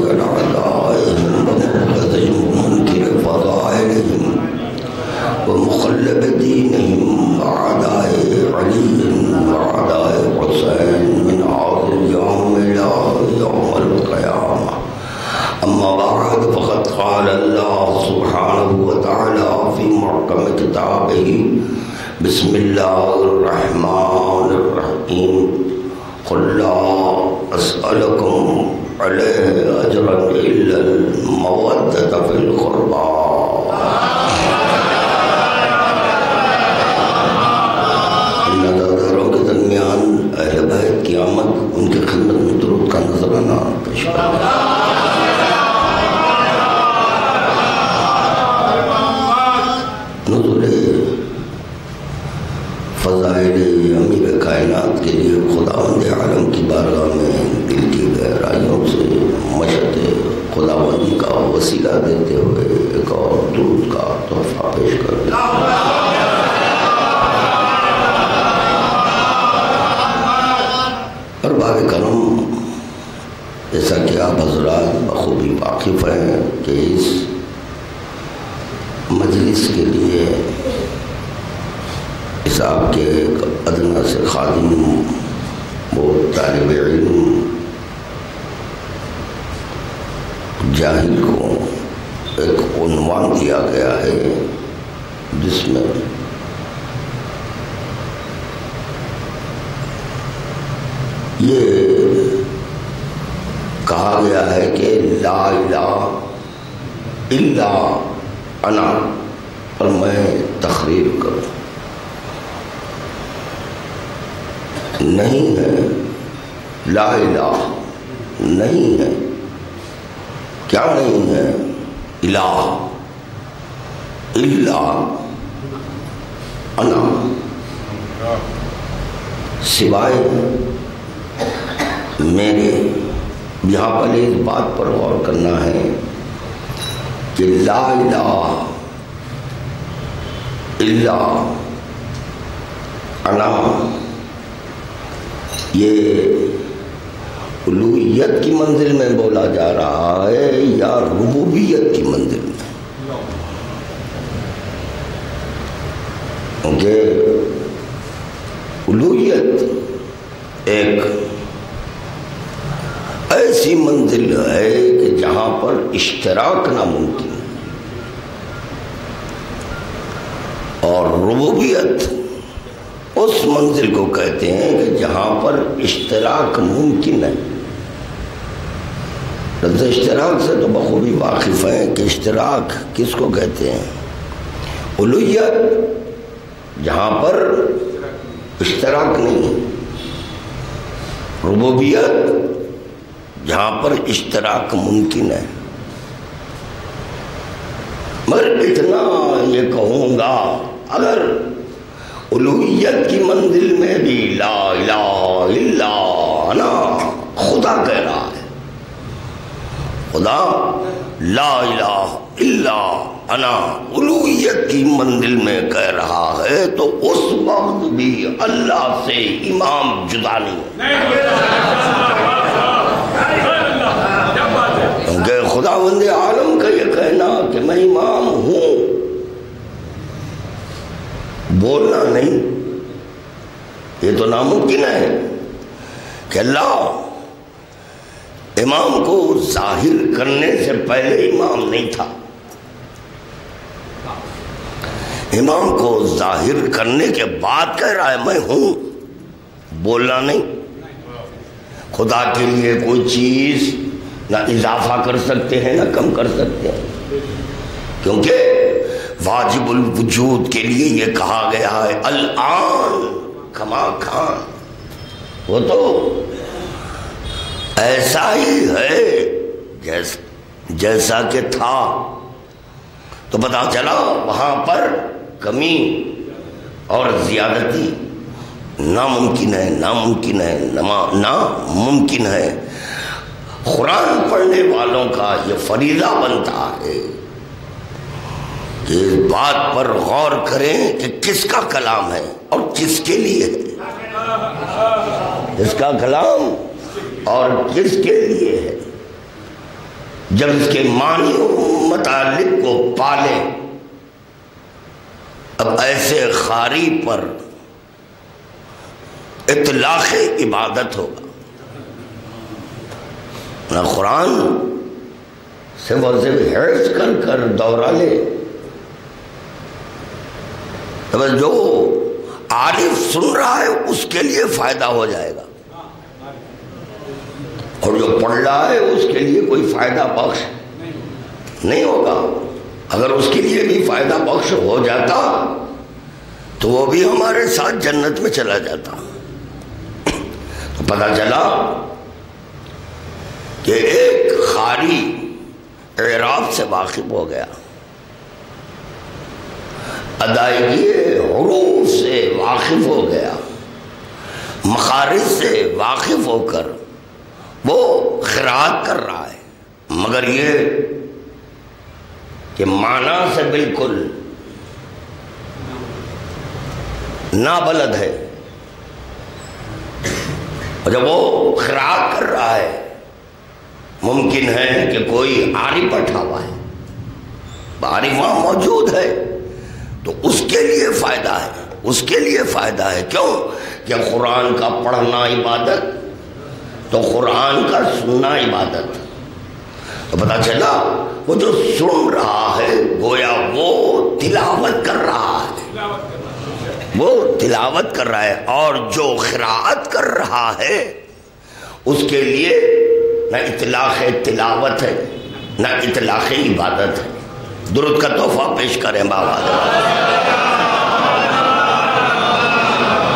لأعدائهم ومبغضهم ومنكر فضائلهم ومخلب دينهم وأعداء علي وأعداء حسين من هذا اليوم إلى يوم القيامة. أما بعد فقد قال الله سبحانه وتعالى في محكم كتابه بسم الله الرحمن الرحيم قل لا أسألكم عليه أجرا إلا المودة في القربى. ان داداروں کے درمیان اہل بیت کی آمد ان کی خدمت میں درود کا نذرانہ پیش کرتا ہے. نزول فضائل امیر کائنات کے لیے خداوند عالم کی بارگاہ میں دل کی گہرائیوں سے مشت خداوندی کا وسیلہ دیتے ہوئے ایک اور درود کا تحفہ پیش کرتے ہیں. ارباب کرم، جیسا کہ آپ حضرات بخوبی واقف ہیں کہ اس مجلس کے لیے اس آپ کے ادنا سے خادم وہ طالب علم جاہل کو ایک عنوان دیا گیا ہے جس میں یہ کہا گیا ہے کہ لا الہ الا انا پر میں تقریر کروں. نہیں ہے لا الہ، نہیں ہے. کیا نہیں ہے؟ الہ الا انا، سوائے میرے. یہاں پر اس بات پر غور کرنا ہے کہ لا الہ الا انا یہ الوہیت کی منزل میں بولا جا رہا ہے یا ربوبیت کی منزل میں؟ کیونکہ الوہیت ایک ایسی منزل ہے کہ جہاں پر اشتراک ناممکن ہے، اور ربوبیت اس منزل کو کہتے ہیں کہ جہاں پر اشتراک ممکن ہے. لفظ اشتراک سے تو بخوبی واقف ہیں کہ اشتراک کس کو کہتے ہیں. الوہیت جہاں پر اشتراک نہیں ہے، ربوبیت جہاں پر اشتراک ممکن ہے. مگر اتنا یہ کہوں گا، اگر الوہیت کی منزل میں بھی لا الہ الا انا خدا کہہ رہا ہے، خدا لا الہ الا انا الوہیت کی منزل میں کہہ رہا ہے، تو اس وقت بھی اللہ سے امام جدا نہیں ہے. کہ خداوند عالم کا یہ کہنا کہ میں امام ہوں، بولنا نہیں، یہ تو ناممکن ہے کہ اللہ امام کو ظاہر کرنے سے پہلے امام نہیں تھا. امام کو ظاہر کرنے کے بعد کہہ رہا ہے میں ہوں، بولنا نہیں. خدا کے لیے کوئی چیز نہ اضافہ کر سکتے ہیں نہ کم کر سکتے ہیں، کیونکہ واجب الوجود کے لیے یہ کہا گیا ہے الآن کما کان. وہ تو ایسا ہی ہے جیسا کہ تھا. تو پتا چلا وہاں پر کمی اور زیادتی ناممکن ہے، ناممکن ہے، ناممکن ہے. قرآن پڑھنے والوں کا یہ فریضہ بنتا ہے کہ اس بات پر غور کریں کہ کس کا کلام ہے اور کس کے لیے ہے. اس کا کلام اور کس کے لیے ہے. جب اس کے معنی متعلق کو پالے، اب ایسے خاری پر اطلاق عبادت ہوگا نہ قرآن سے واضح حفظ کر کر دورہ لے، جو عارف سن رہا ہے اس کے لیے فائدہ ہو جائے گا، اور جو پڑھ رہا ہے اس کے لیے کوئی فائدہ بخش نہیں ہوگا۔ اگر اس کے لیے بھی فائدہ بخش ہو جاتا تو وہ بھی ہمارے ساتھ جنت میں چلا جاتا۔ تو پتہ چلا کہ ایک قاری اعراب سے واقف ہو گیا، ادائیگی حروف سے واقف ہو گیا، مخارج سے واقف ہو کر وہ قرات کر رہا ہے، مگر یہ کہ معنی سے بالکل نابلد ہے، اور جب وہ قرات کر رہا ہے ممکن ہے کہ کوئی عارف بیٹھا ہوا ہے، عارف وہاں موجود ہے، تو اس کے لیے فائدہ ہے، اس کے لیے فائدہ ہے۔ کیوں کہ قرآن کا پڑھنا عبادت تو قرآن کا سننا عبادت۔ تو پتہ چلا وہ جو سن رہا ہے گویا وہ تلاوت کر رہا ہے، وہ تلاوت کر رہا ہے، اور جو قرات کر رہا ہے اس کے لیے نہ اطلاق تلاوت ہے نہ اطلاق عبادت ہے۔ درود کا تحفہ پیش کریں بابا،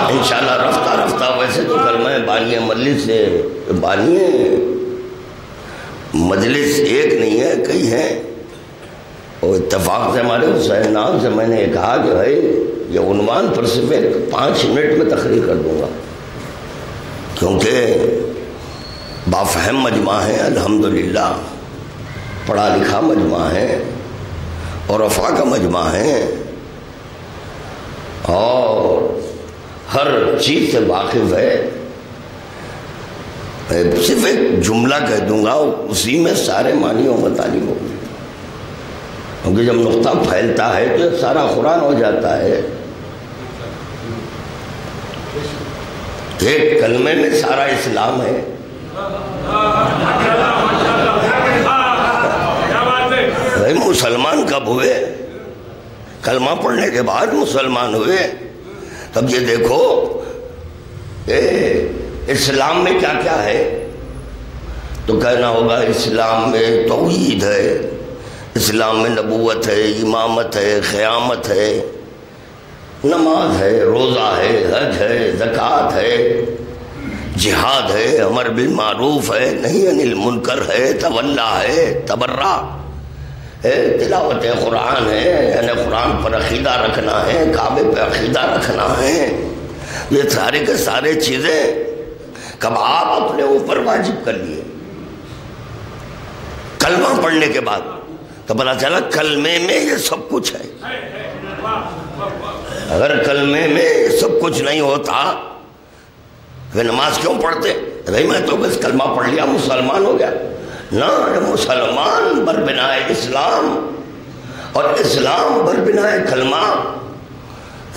انشاءاللہ رفتہ رفتہ۔ ویسے تو کلمہ بانی مجلس سے بانی مجلس ایک نہیں ہے، کئی ہیں، اور اتفاق سے ہمارے حسین نام سے میں نے کہا کہ بھائی یہ عنوان پر صرف 5 منٹ میں تقریر کر دوں گا، کیونکہ بافہم مجمع ہے الحمدللہ، پڑھا لکھا مجمع ہے اور عرفا کا مجمع ہے، اور ہر چیز سے واقف ہے۔ صرف ایک جملہ کہہ دوں گا، اسی میں سارے معنی و مطالب ہوں گے، کیونکہ جب نقطہ پھیلتا ہے تو سارا قرآن ہو جاتا ہے۔ ایک کلمے میں سارا اسلام ہے۔ بھائی مسلمان کب ہوئے؟ کلمہ پڑھنے کے بعد مسلمان ہوئے۔ تب یہ دیکھو اسلام میں کیا کیا ہے، تو کہنا ہوگا اسلام میں توحید ہے، اسلام میں نبوت ہے، امامت ہے، قیامت ہے، نماز ہے، روزہ ہے، حج ہے، زکوٰۃ ہے، جہاد ہے، امر بالمعروف ہے، نہی عن المنکر ہے، تولا ہے، تبرہ ہے، تلاوت قرآن ہے، یعنی قرآن پر عقیدہ رکھنا ہے، کعبے پہ عقیدہ رکھنا ہے۔ یہ سارے کے سارے چیزیں کب آپ اپنے اوپر واجب کر لیے کلمہ پڑھنے کے بعد، تو پتہ چلا کلمے میں یہ سب کچھ ہے۔ اگر کلمے میں یہ سب کچھ نہیں ہوتا پھر نماز کیوں پڑھتے؟ بھائی میں تو بس کلمہ پڑھ لیا مسلمان ہو گیا؟ نہ، مسلمان بربناء اسلام اور اسلام بربناء کلمہ۔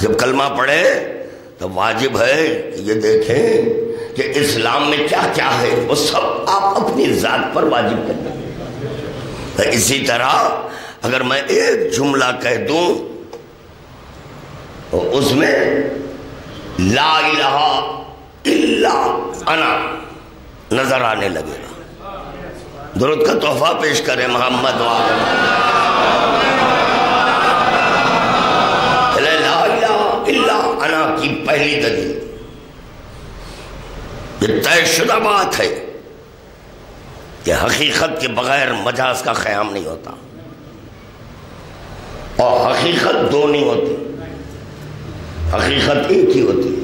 جب کلمہ پڑھے تو واجب ہے کہ یہ دیکھیں کہ اسلام میں کیا کیا ہے، وہ سب آپ اپنی ذات پر واجب کریں۔ اسی طرح اگر میں ایک جملہ کہہ دوں تو اس میں لا الہ الا انا نظر آنے لگے گا۔ درود کا تحفہ پیش کریں محمد وآلہ۔ لا الہ الا انا کی پہلی دلیل یہ طے شدہ بات ہے کہ حقیقت کے بغیر مجاز کا قیام نہیں ہوتا، اور حقیقت دو نہیں ہوتی، حقیقت ایک ہی ہوتی ہے،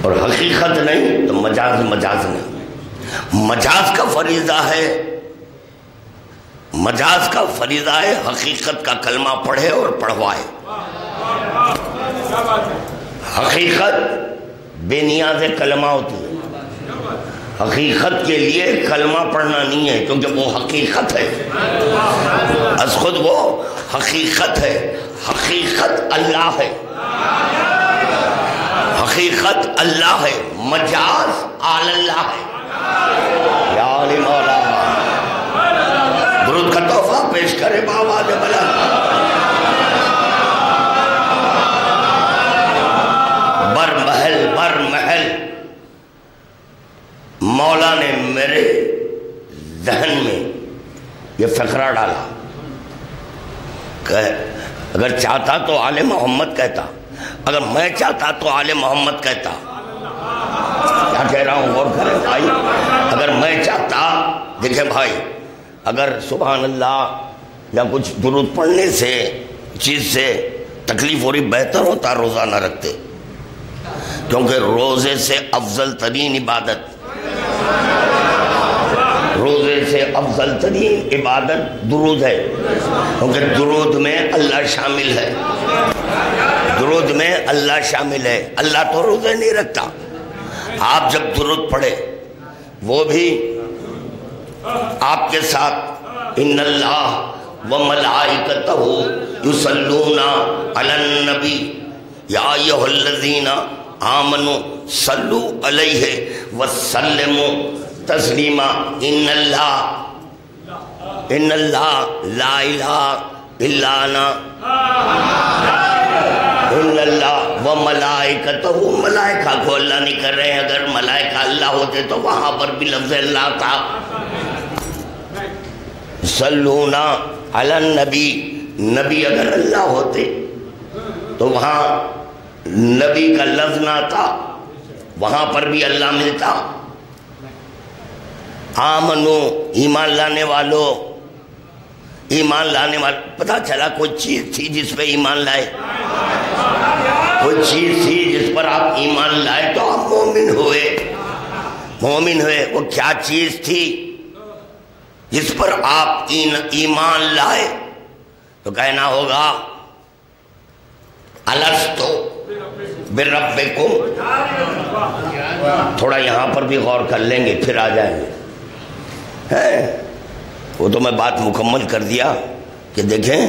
اور حقیقت نہیں تو مجاز نہیں۔ مجاز کا فریضہ ہے، مجاز کا فریضہ ہے حقیقت کا کلمہ پڑھے اور پڑھوائے۔ حقیقت بے نیاز کلمہ ہوتی ہے، حقیقت کے لیے کلمہ پڑھنا نہیں ہے، کیونکہ وہ حقیقت ہے، از خود وہ حقیقت ہے۔ حقیقت اللہ ہے، حقیقت اللہ ہے، مجاز آل اللہ ہے۔ یا علی مولا درود کا تحفہ پیش کرے بآواز بلند۔ بر محل مولا نے میرے ذہن میں یہ فقرہ ڈالا کہ اگر چاہتا تو آل محمد کہتا، اگر میں چاہتا تو آل محمد کہتا۔ کیا کہہ رہا ہوں غور کریں بھائی، اگر میں چاہتا، دیکھیں بھائی، اگر سبحان اللہ یا کچھ درود پڑھنے سے چیز سے تکلیف ہو رہی، بہتر ہوتا روزہ نہ رکھتے، کیونکہ روزے سے افضل ترین عبادت، روزے سے افضل ترین عبادت درود ہے، کیونکہ درود میں اللہ شامل ہے، درود میں اللہ شامل ہے۔ اللہ تو روزے نہیں رکھتا، آپ جب درود پڑھے وہ بھی آپ کے ساتھ، ان اللہ وملائکتہ یصلون علی النبی یا ایھا الذین آمنوا صلوا علیہ وسلموا تسلیما، ان اللہ لا الہ الا انا، ان اللہ وملائکتہ، ملائکہ کو اللہ نہیں کر رہے ہیں، اگر ملائکہ اللہ ہوتے تو وہاں پر بھی لفظ اللہ تھا۔ صلون علی النبی، نبی اگر اللہ ہوتے تو وہاں نبی کا لفظ نہ تھا، وہاں پر بھی اللہ ملتا۔ آمنو، ایمان لانے والوں، ایمان لانے والے، پتہ چلا کوئی چیز تھی جس پہ ایمان لائے، کوئی چیز تھی جس پر آپ ایمان لائے تو آپ مومن ہوئے، مومن ہوئے۔ وہ کیا چیز تھی جس پر آپ ایمان لائے؟ تو کہنا ہوگا الستو بربکم۔ تھوڑا یہاں پر بھی غور کر لیں گے پھر آ جائیں گے، وہ تو میں بات مکمل کر دیا کہ دیکھیں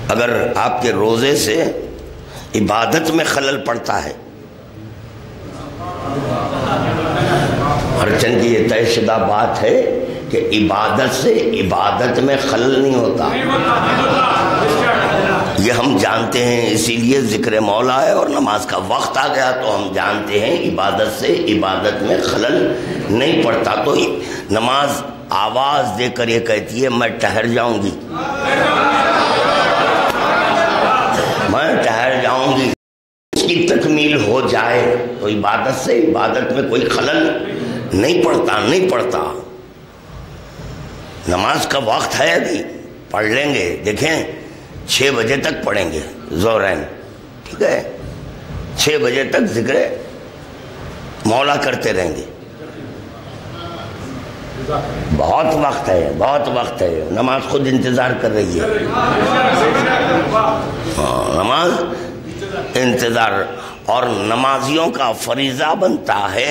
اگر آپ کے روزے سے عبادت میں خلل پڑتا ہے، ہرچند کی یہ طے شدہ بات ہے کہ عبادت سے عبادت میں خلل نہیں ہوتا، یہ ہم جانتے ہیں، اسی لیے ذکر مولا ہے اور نماز کا وقت آ گیا تو ہم جانتے ہیں عبادت سے عبادت میں خلل نہیں پڑتا۔ تو نماز آواز دے کر یہ کہتی ہے میں ٹھہر جاؤں گی، میں ٹھہر جاؤں گی، اس کی تکمیل ہو جائے تو عبادت سے عبادت میں کوئی خلل نہیں پڑتا، نہیں پڑتا۔ نماز کا وقت ہے ابھی، پڑھ لیں گے، دیکھیں 6 بجے تک پڑھیں گے ظہرین، ٹھیک ہے، 6 بجے تک ذکر مولا کرتے رہیں گے، بہت وقت ہے، بہت وقت ہے، نماز خود انتظار کر رہی ہے، نماز انتظار۔ اور نمازیوں کا فریضہ بنتا ہے،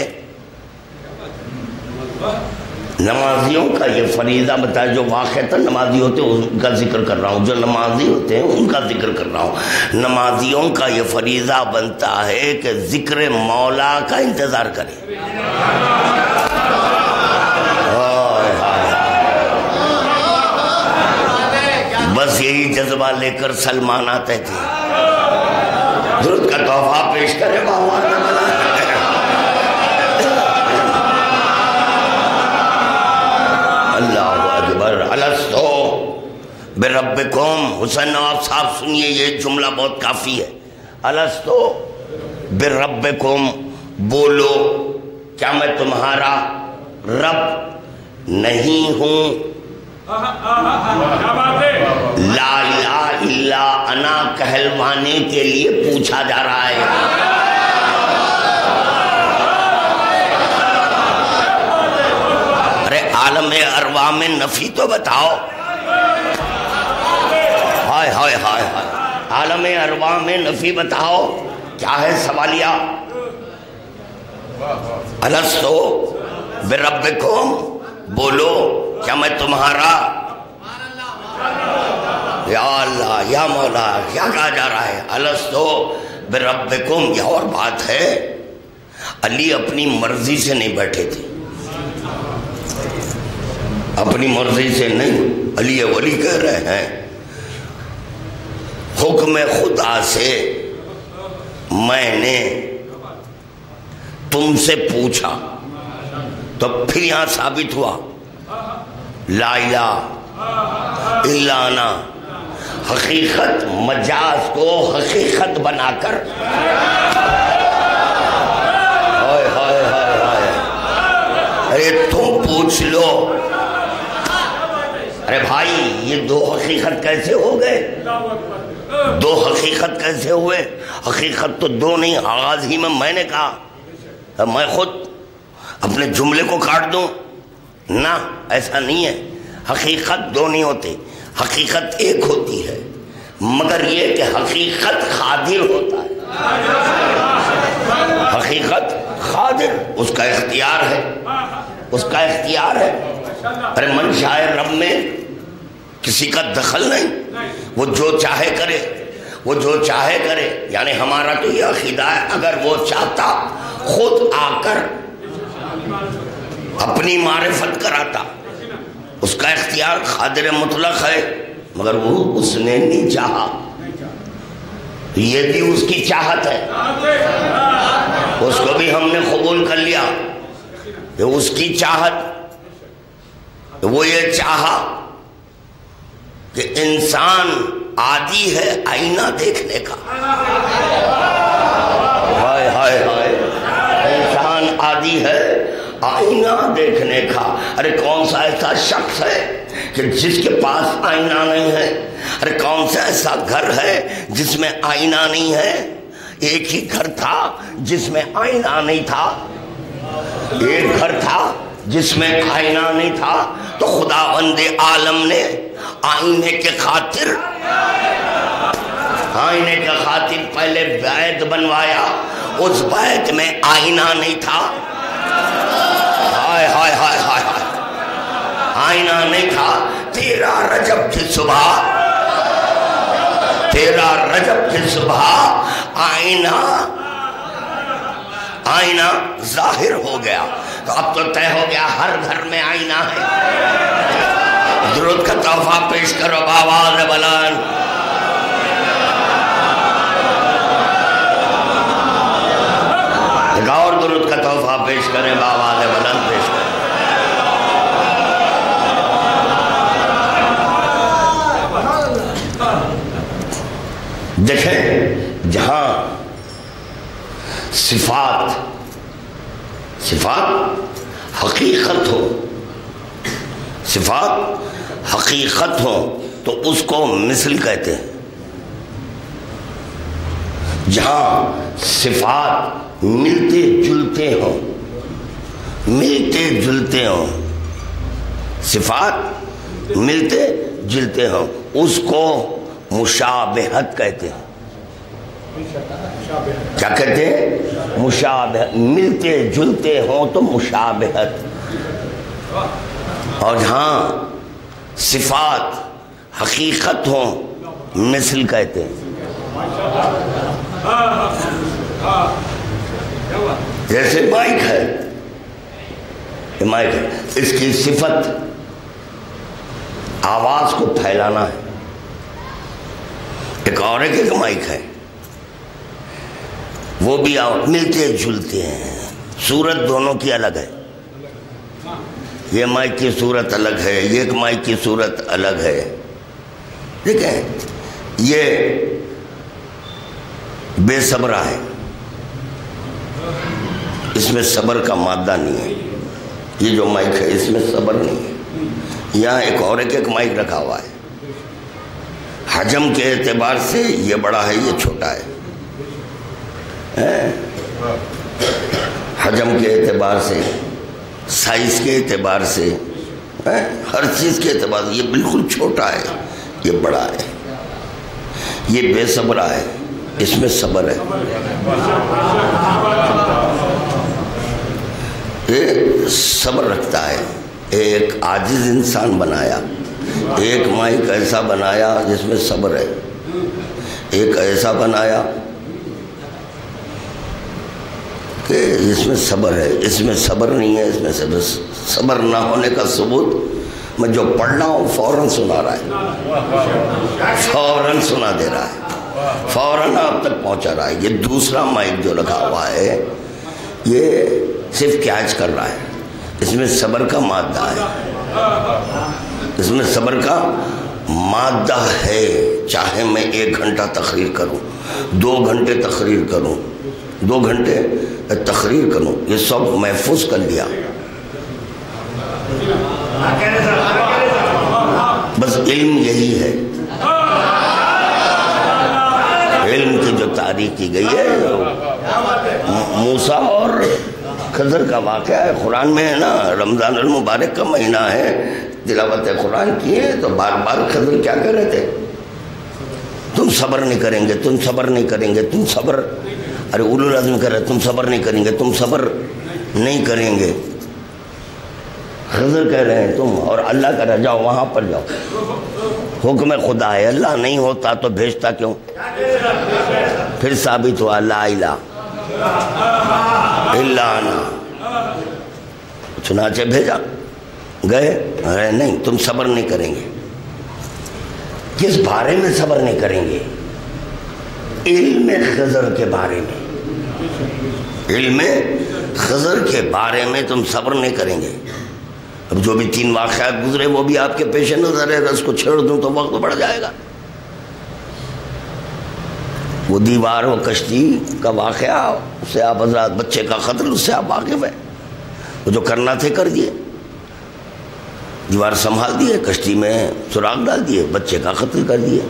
نمازیوں کا یہ فریضہ بتا ہے، جو واقعتاً نمازی ہوتے ہیں ان کا ذکر کر رہا ہوں، جو نمازی ہوتے ہیں ان کا ذکر کر رہا ہوں، نمازیوں کا یہ فریضہ بنتا ہے کہ ذکر مولا کا انتظار کرے۔ بس یہی جذبہ لے کر سلمان آتے تھے، درود کا تحفہ پیش کرے بآواز بلند۔ اللہ اکبر۔ الستو بربکم، حسین نواب صاحب سنیے، یہ جملہ بہت کافی ہے۔ الستو بربکم، بولو کیا میں تمہارا رب نہیں ہوں؟ لا الہ الا انا کہلوانے کے لیے پوچھا جا رہا ہے۔ ارے عالم ارواح میں نفی تو بتاؤ، ہائے ہائے ہائے ہائے، عالم ارواح میں نفی بتاؤ، کیا ہے سوالیہ؟ الستو بربکم، بولو کیا میں تمہارا، یا اللہ یا مولا کیا کہا جا رہا ہے؟ الستو بربکم، یہ اور بات ہے، علی اپنی مرضی سے نہیں بیٹھے تھے، اپنی مرضی سے نہیں، علی ولی کہہ رہے ہیں حکم خدا سے میں نے تم سے پوچھا، تو پھر یہاں ثابت ہوا لا الہ الا انا، حقیقت مجاز کو حقیقت بنا کر، ہائے ہائے ہائے ہائے، ارے تم پوچھ لو، ارے بھائی یہ دو حقیقت کیسے ہو گئے؟ دو حقیقت کیسے ہوئے؟ حقیقت تو دو نہیں، آغاز ہی میں نے کہا، میں خود اپنے جملے کو کاٹ دوں؟ نہ، ایسا نہیں ہے، حقیقت دو نہیں ہوتے، حقیقت ایک ہوتی ہے، مگر یہ کہ حقیقت خادر ہوتا ہے، حقیقت خادر، اس کا اختیار ہے، اس کا اختیار ہے۔ ارے منشاء رب میں کسی کا دخل نہیں، وہ جو چاہے کرے، وہ جو چاہے کرے، یعنی ہمارا تو یہ عقیدہ ہے اگر وہ چاہتا خود آ کر اپنی معرفت کراتا، اس کا اختیار قادر مطلق ہے، مگر وہ اس نے نہیں چاہا، یہ بھی اس کی چاہت ہے، اس کو بھی ہم نے قبول کر لیا، یہ اس کی چاہت، وہ یہ چاہا کہ انسان عادی ہے آئینہ دیکھنے کا، ہائے ہائے ہائے، انسان عادی ہے آئینہ دیکھنے کا۔ ارے کون سا ایسا شخص ہے کہ جس کے پاس آئینہ نہیں ہے؟ ارے کون سا ایسا گھر ہے جس میں آئینہ نہیں ہے؟ ایک ہی گھر تھا جس میں آئینہ نہیں تھا، ایک گھر تھا جس میں آئینہ نہیں تھا، تو خداوند عالم نے آئینے کے خاطر پہلے بیت بنوایا، اس بیت میں آئینہ نہیں تھا، ہائے ہائے ہائے ہائے ہائے، آئینہ نہیں تھا۔ 13 رجب کی صبح، 13 رجب کی صبح آئینہ ظاہر ہو گیا، تو اب تو طے ہو گیا ہر گھر میں آئینہ ہے۔ درود کا تحفہ پیش کرو بآواز بلند، ایک اور درود کا تحفہ پیش کریں، بآواز بلند پیش کریں۔ دیکھیں جہاں صفات حقیقت ہو، صفات حقیقت ہو تو اس کو مثل کہتے ہیں، جہاں صفات ملتے جلتے ہوں، صفات ملتے جلتے ہوں، اس کو مشابہت کہتے ہیں۔ کیا کہتے ہیں؟ مشابہت، ملتے جلتے ہوں تو مشابہت، اور جہاں صفات حقیقت ہوں مثل کہتے ہیں۔ جیسے مائک ہے، یہ مائک ہے، اس کی صفت آواز کو پھیلانا ہے، ایک اور ایک مائک ہے، وہ بھی ملتے جلتے ہیں، صورت دونوں کی الگ ہے، یہ مائک کی صورت الگ ہے، یہ ایک مائک کی صورت الگ ہے۔ دیکھیں یہ بے صبرہ ہے، اس میں صبر کا مادہ نہیں ہے، یہ جو مائک ہے اس میں صبر نہیں ہے۔ یہاں ایک اور ایک مائک رکھا ہوا ہے، حجم کے اعتبار سے یہ بڑا ہے یہ چھوٹا ہے، حجم کے اعتبار سے، سائز کے اعتبار سے، ہر چیز کے اعتبار سے یہ بالکل چھوٹا ہے، یہ بڑا ہے، یہ بے صبرہ ہے، اس میں صبر ہے۔ یہ صبر رکھتا ہے. ایک عاجز انسان بنایا, ایک مائک ایسا بنایا جس میں صبر ہے, ایک ایسا بنایا کہ اس میں صبر ہے, اس میں صبر نہیں ہے, اس میں صبر نہ ہونے کا ثبوت میں جو پڑھ رہا ہوں فوراً سنا رہا ہے, فوراً سنا دے رہا ہے, فوراً آپ تک پہنچا رہا ہے. یہ دوسرا مائک جو رکھا ہوا ہے یہ صرف کیچ کر رہا ہے, اس میں صبر کا مادہ ہے, اس میں صبر کا مادہ ہے. چاہے میں 1 گھنٹہ تقریر کروں, 2 گھنٹے تقریر کروں, 2 گھنٹے تقریر کروں, یہ سب محفوظ کر لیا. بس علم یہی ہے, علم کی جو تاریخ کی گئی ہے. موسیٰ اور خضر کا واقعہ ہے, قرآن میں ہے نا. رمضان المبارک کا مہینہ ہے, تلاوت قرآن کی ہے, تو بار بار خضر کیا کہہ رہے تھے, تم صبر نہیں کریں گے, تم صبر نہیں کریں گے, تم صبر. ارے اولو العزم کہہ رہے تم صبر نہیں کریں گے, تم صبر نہیں کریں گے. خضر کہہ رہے ہیں تم, اور اللہ کہہ رہا جاؤ وہاں پر جاؤ, حکم خدا ہے, اللہ نہیں ہوتا تو بھیجتا کیوں. پھر ثابت ہوا لا الہ الا انا, چنانچہ بھیجا, گئے. ارے نہیں تم صبر نہیں کریں گے. کس بارے میں صبر نہیں کریں گے؟ علم خضر کے بارے میں, علم خضر کے بارے میں تم صبر نہیں کریں گے. اب جو بھی 3 واقعات گزرے وہ بھی آپ کے پیش نظر ہے, رس کو چھیڑ دوں تو وقت بڑھ جائے گا. وہ دیوار و کشتی کا واقعہ, اس سے آپ حضرات, بچے کا قتل, اس سے آپ واقف ہیں. وہ جو کرنا تھے کر دیے, دیوار سنبھال دیے, کشتی میں سراغ ڈال دیے, بچے کا قتل کر دیے.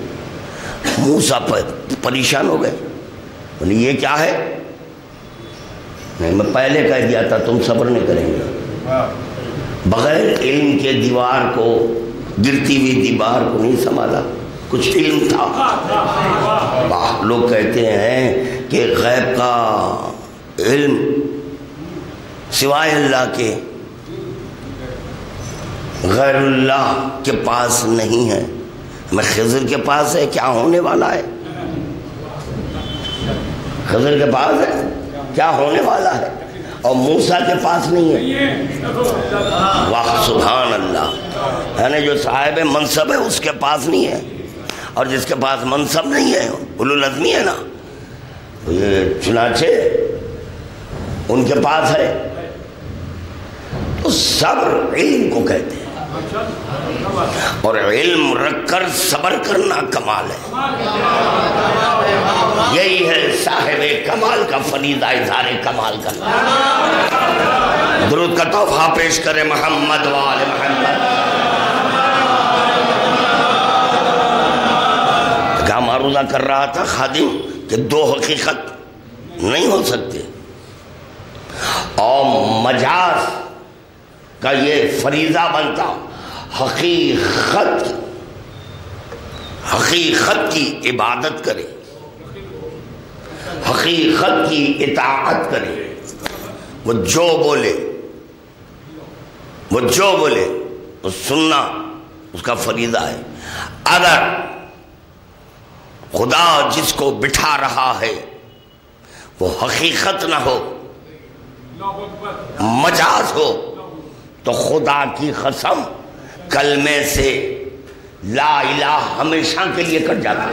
موسیٰ پریشان ہو گئے, بولے یہ کیا ہے؟ نہیں میں پہلے کہہ دیا تھا تم صبر نہیں کریں گے. بغیر علم کے دیوار کو, گرتی ہوئی دیوار کو نہیں سنبھالا, کچھ علم تھا. لوگ کہتے ہیں کہ غیب کا علم سوائے اللہ کے غیر اللہ کے پاس نہیں ہے. میں خضر کے پاس ہے, کیا ہونے والا ہے. خضر کے پاس ہے, کیا ہونے والا ہے, اور موسیٰ کے پاس نہیں ہے. واہ سبحان اللہ. یعنی جو صاحب منصب ہے اس کے پاس نہیں ہے, اور جس کے پاس منصب نہیں ہے, اولو العزمی ہے نا, تو یہ چنانچہ ان کے پاس ہے. تو صبر علم کو کہتے ہیں, اور علم رکھ کر صبر کرنا کمال ہے. یہی ہے صاحب کمال کا فریضہ, اظہار کمال کرنا. درود کا تحفہ پیش کرے محمد وآل محمد. کہا معروضہ کر رہا تھا خادم کہ 2 حقیقت نہیں ہو سکتے, اور مجاز کا یہ فریضہ بنتا حقیقت کی عبادت کرے, حقیقت کی اطاعت کرے. وہ جو بولے وہ سننا اس کا فریضہ ہے. اگر خدا جس کو بٹھا رہا ہے وہ حقیقت نہ ہو, مجاز ہو, تو خدا کی قسم کلمے سے لا الہ ہمیشہ کے لیے کٹ جاتا ہے.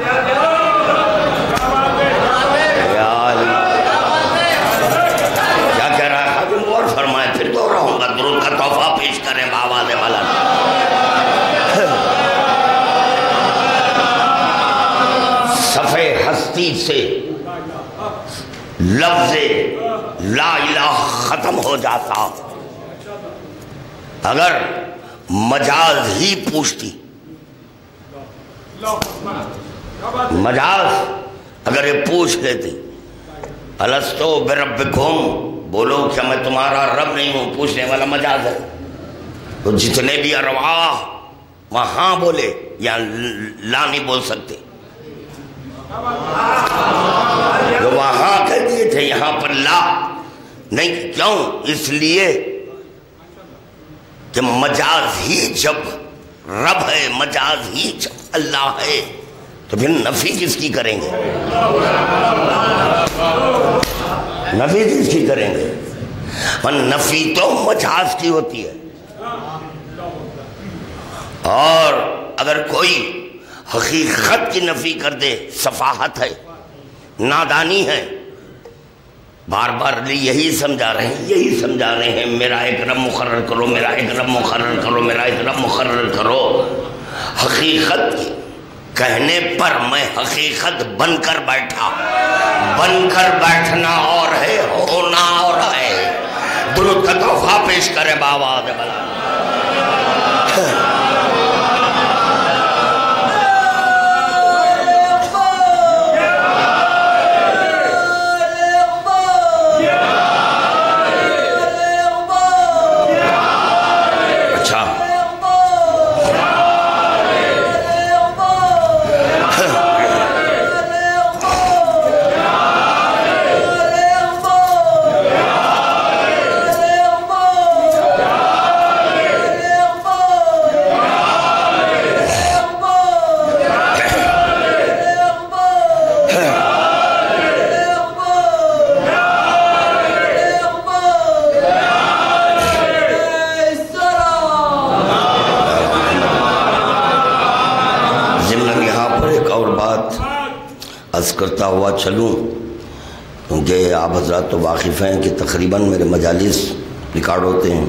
کیا کہہ رہا ہے خادم؟ اور فرمائے, پھر تو رہوں گا. درود کا تحفہ پیش کریں بآواز والا. صفحے ہستی سے لفظ لا الہ ختم ہو جاتا اگر مجاز ہی پوچھتی. مجاز اگر یہ پوچھ لیتی الستو بربکم, بولو کیا میں تمہارا رب نہیں ہوں, پوچھنے والا مجاز ہے. تو جتنے بھی ارواح وہاں بولے یا لا نہیں بول سکتے, جو وہاں کہہ دیے تھے یہاں پر لا نہیں. کیوں؟ اس لیے کہ مجاز ہی جب رب ہے، مجاز ہی جب اللہ ہے، تو پھر نفی کس کی کریں گے؟ نفی کس کی کریں گے؟ اور نفی تو مجاز کی ہوتی ہے، اور اگر کوئی حقیقت کی نفی کر دے سفاہت ہے، نادانی ہے۔ بار بار یہی سمجھا رہے ہیں میرا ایک رب مقرر کرو، میرا ایک رب مقرر کرو، میرا ایک رب مقرر کرو۔ حقیقت کی کہنے پر میں حقیقت بن کر بیٹھا، بن کر بیٹھنا اور ہے، ہونا اور ہے۔ درود کا تحفہ پیش کرے بابا دے بلا۔ عرض کرتا ہوا چلوں، کیونکہ آپ حضرات تو واقف ہیں کہ تقریباً میرے مجالس ریکارڈ ہوتے ہیں،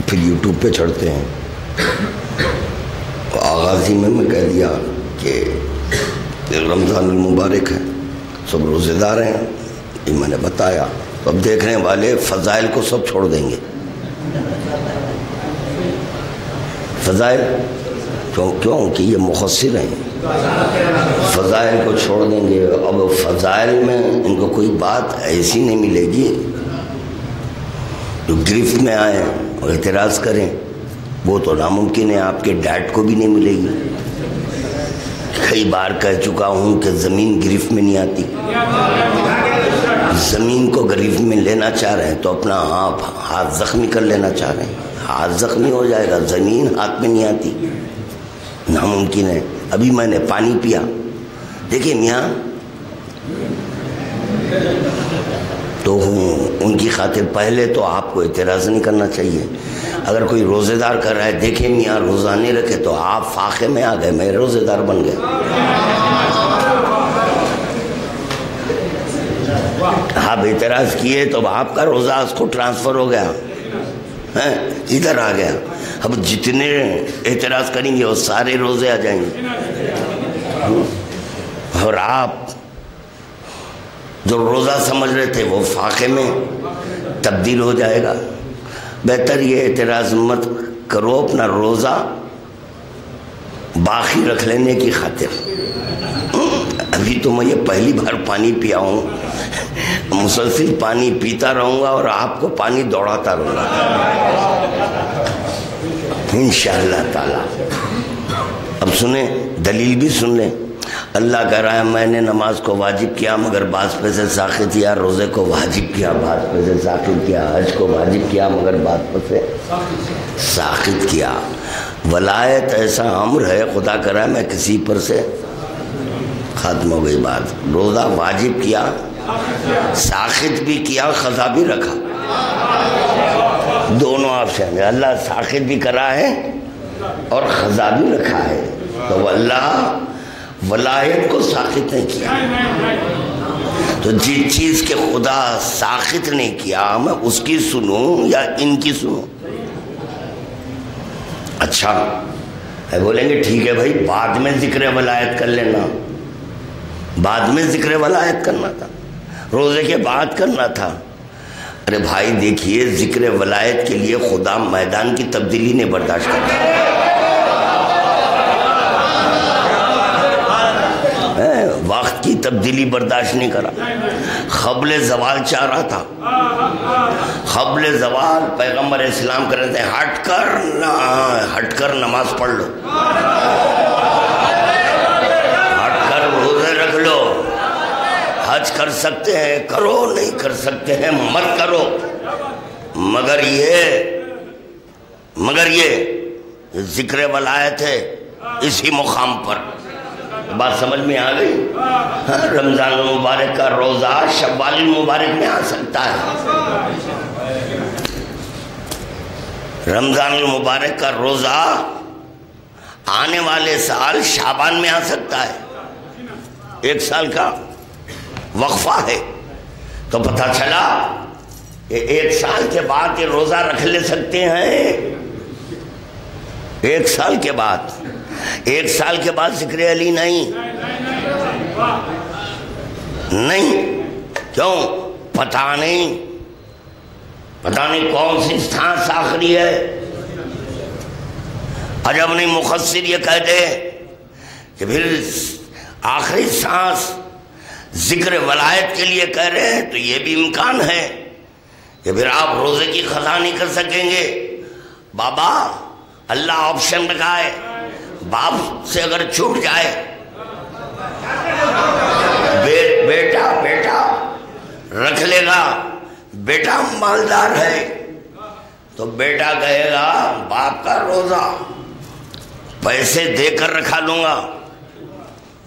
پھر یوٹیوب پہ چڑھتے ہیں۔ آغاز ہی میں کہہ دیا کہ رمضان المبارک ہے، سب روزے دار ہیں، یہ میں نے بتایا۔ تو اب دیکھنے والے فضائل کو سب چھوڑ دیں گے۔ فضائل کیوں کہ یہ مخصر ہیں، فضائل کو چھوڑ دیں گے۔ اب فضائل میں ان کو کوئی بات ایسی نہیں ملے گی جو گرفت میں آئیں اور اعتراض کریں، وہ تو ناممکن ہے۔ آپ کے ڈیڈ کو بھی نہیں ملے گی۔ کئی بار کہہ چکا ہوں کہ زمین گرفت میں نہیں آتی۔ زمین کو گرفت میں لینا چاہ رہے ہیں تو اپنا آپ ہاتھ زخمی کر لینا چاہ رہے ہیں، ہاتھ زخمی ہو جائے گا۔ زمین ہاتھ میں نہیں آتی، ناممکن ہے۔ ابھی میں نے پانی پیا، دیکھیں میاں تو ان کی خاطر پہلے تو آپ کو اعتراض نہیں کرنا چاہیے۔ اگر کوئی روزے دار کر رہا ہے، دیکھیں میاں روزہ نہیں رکھے تو آپ فاقے میں آ گئے، میں روزے دار بن گئے۔ آپ اعتراض کیے تو آپ کا روزہ اس کو ٹرانسفر ہو گیا، ادھر آ گیا۔ اب جتنے اعتراض کریں گے وہ سارے روزے آ جائیں گے، اور آپ جو روزہ سمجھ رہے تھے وہ فاقے میں تبدیل ہو جائے گا۔ بہتر یہ اعتراض مت کرو، اپنا روزہ باقی رکھ لینے کی خاطر۔ ابھی تو میں یہ پہلی بار پانی پیا ہوں، مسلسل پانی پیتا رہوں گا اور آپ کو پانی دوڑاتا رہوں گا انشاءاللہ تعالی۔ اب سنیں، دلیل بھی سن لیں۔ اللہ کہہ رہا ہے میں نے نماز کو واجب کیا مگر بعض پہ سے ساقط کیا، روزے کو واجب کیا بعض پہ سے ساقط کیا، حج کو واجب کیا مگر بعض پہ سے ساقط کیا۔ ولایت ایسا امر ہے، خدا کہہ رہا ہے میں کسی پر سے ختم ہو گئی بات۔ روزہ واجب کیا، ساقط بھی کیا، قضا بھی رکھا، دونوں آپشن ہے۔ اللہ ساقط بھی کرا ہے اور قضا بھی رکھا ہے، تو اللہ ولایت کو ساقط نہیں کیا۔ تو جس چیز کے خدا ساقط نہیں کیا میں اس کی سنوں یا ان کی سنوں؟ اچھا بولیں گے ٹھیک ہے بھائی بعد میں ذکر ولایت کر لینا، بعد میں ذکر ولایت کرنا تھا، روزے کے بعد کرنا تھا۔ ارے بھائی دیکھیے، ذکر ولایت کے لیے خدا میدان کی تبدیلی نہیں برداشت کرتا، وقت کی تبدیلی برداشت نہیں کرا۔ قبل زوال چاہ رہا تھا، قبل زوال پیغمبر اسلام کر رہے تھے ہٹ کر نماز پڑھ لو، ہٹ کر روزے رکھ لو، حج کر سکتے ہیں کرو، نہیں کر سکتے ہیں مت کرو، مگر یہ مگر یہ ذکر ولایت ہے اسی مقام پر. بات سمجھ میں آ گئی؟ رمضان المبارک کا روزہ شوال المبارک میں آ سکتا ہے. رمضان المبارک کا روزہ آنے والے سال شعبان میں آ سکتا ہے. 1 سال کا وقفہ ہے. تو پتہ چلا کہ 1 سال کے بعد یہ روزہ رکھ لے سکتے ہیں. 1 سال کے بعد 1 سال کے بعد ذکر علی نہیں. کیوں؟ پتہ نہیں کون سی سانس آخری ہے. عجب نہیں مفسر یہ کہہ دے کہ پھر آخری سانس ذکر ولایت کے لیے کہہ رہے ہیں تو یہ بھی امکان ہے کہ پھر آپ روزے کی قضا نہیں کر سکیں گے. بابا اللہ آپشن لگائے، باپ سے اگر چھوٹ جائے بیٹا رکھ لے گا، بیٹا مالدار ہے تو بیٹا کہے گا باپ کا روزہ پیسے دے کر رکھا لوں گا.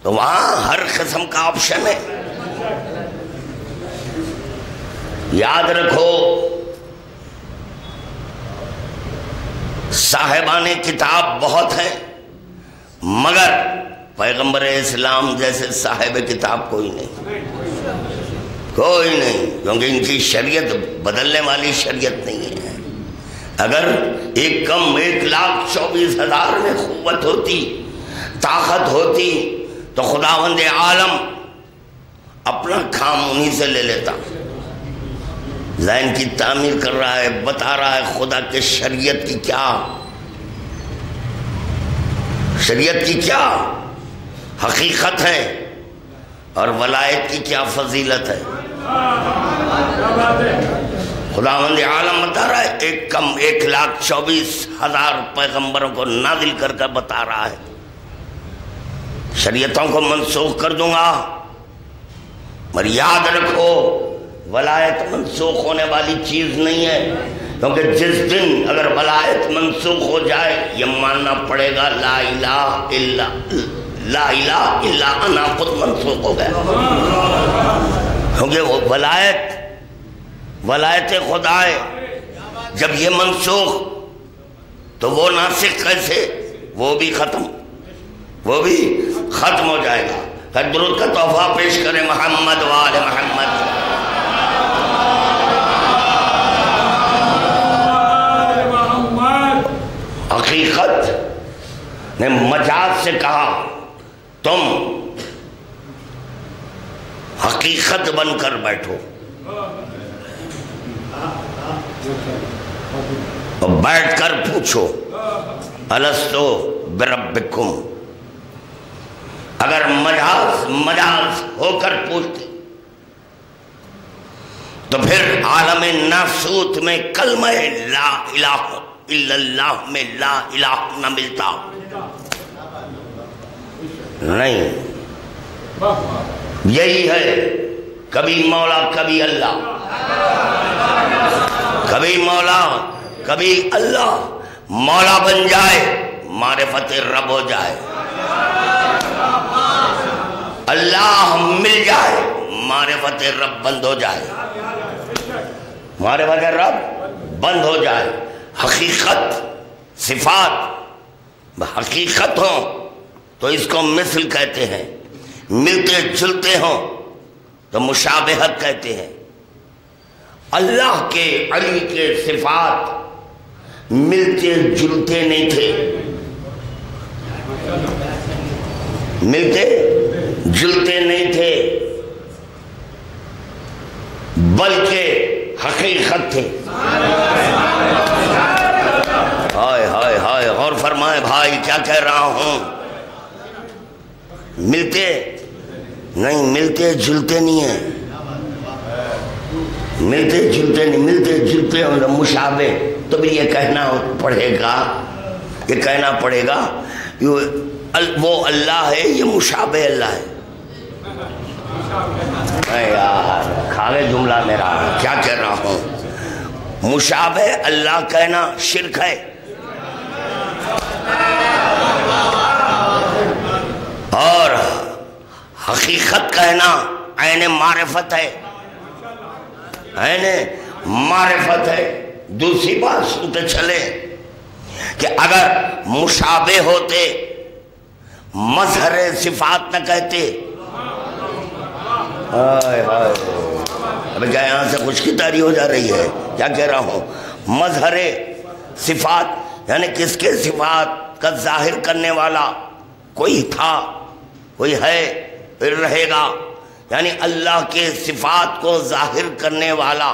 تو وہاں ہر قسم کا آپشن ہے. یاد رکھو صاحبان کتاب بہت ہیں مگر پیغمبر اسلام جیسے صاحب کتاب کوئی نہیں، کیونکہ ان کی شریعت بدلنے والی شریعت نہیں ہے. اگر 1,24,000 میں قوت ہوتی، طاقت ہوتی تو خداوند عالم اپنا کام انہی سے لے لیتا. ذہن کی تعمیر کر رہا ہے، بتا رہا ہے خدا کے شریعت کی کیا حقیقت ہے اور ولایت کی کیا فضیلت ہے. خداوند عالم بتا رہا ہے، 1,24,000 پیغمبروں کو نازل کر کر بتا رہا ہے شریعتوں کو منسوخ کر دوں گا. اور یاد رکھو ولایت منسوخ ہونے والی چیز نہیں ہے، کیونکہ جس دن اگر ولایت منسوخ ہو جائے یہ ماننا پڑے گا لا الہ الا انا خود منسوخ ہو گیا. کیونکہ وہ ولایت خدا ہے. جب یہ منسوخ تو وہ ناسخ کیسے؟ وہ بھی ختم ہو جائے گا. درود کا تحفہ پیش کریں محمد وآل محمد. حقیقت نے مجاز سے کہا تم حقیقت بن کر بیٹھو، بیٹھ کر پوچھو الستو بربکم. اگر مجاز ہو کر پوچھتے تو پھر عالم ناسوت میں کلمہ لا الہ الا اللہ میں لا الہ نہ ملتا. نہیں، یہی ہے کبھی مولا کبھی اللہ، کبھی مولا کبھی اللہ. مولا بن جائے معرفت رب ہو جائے، اللہ مل جائے معرفت رب بند ہو جائے، معرفت رب بند ہو جائے. حقیقت صفات حقیقت ہوں تو اس کو مثل کہتے ہیں، ملتے جلتے ہوں تو مشابہت کہتے ہیں. اللہ کے علی کے صفات ملتے جلتے نہیں تھے، ملتے جلتے نہیں تھے بلکہ حقیقت تھے. ہائے ہائے ہائے، غور فرمائے بھائی کیا کہہ رہا ہوں. ملتے نہیں، ملتے جلتے نہیں ہیں، ملتے جلتے نہیں، ملتے جلتے اور مشابہ. تو بھی یہ کہنا پڑے گا وہ اللہ ہے، یہ مشابہ اللہ ہے. یار کھاوے جملہ میرا، کیا کہہ رہا ہوں. مشابہ اللہ کہنا شرک ہے، اور حقیقت کہنا عین معرفت ہے، عین معرفت ہے۔ دوسری بات سنتے چلے کہ اگر مشابہ ہوتے مظہر صفات نہ کہتے۔ ابھی کیا یہاں سے خشکی طاری ہو جا رہی ہے؟ کیا کہہ رہا ہوں؟ مظہر صفات یعنی کس کے صفات کا ظاہر کرنے والا کوئی تھا، کوئی ہے، پھر رہے گا، یعنی اللہ کے صفات کو ظاہر کرنے والا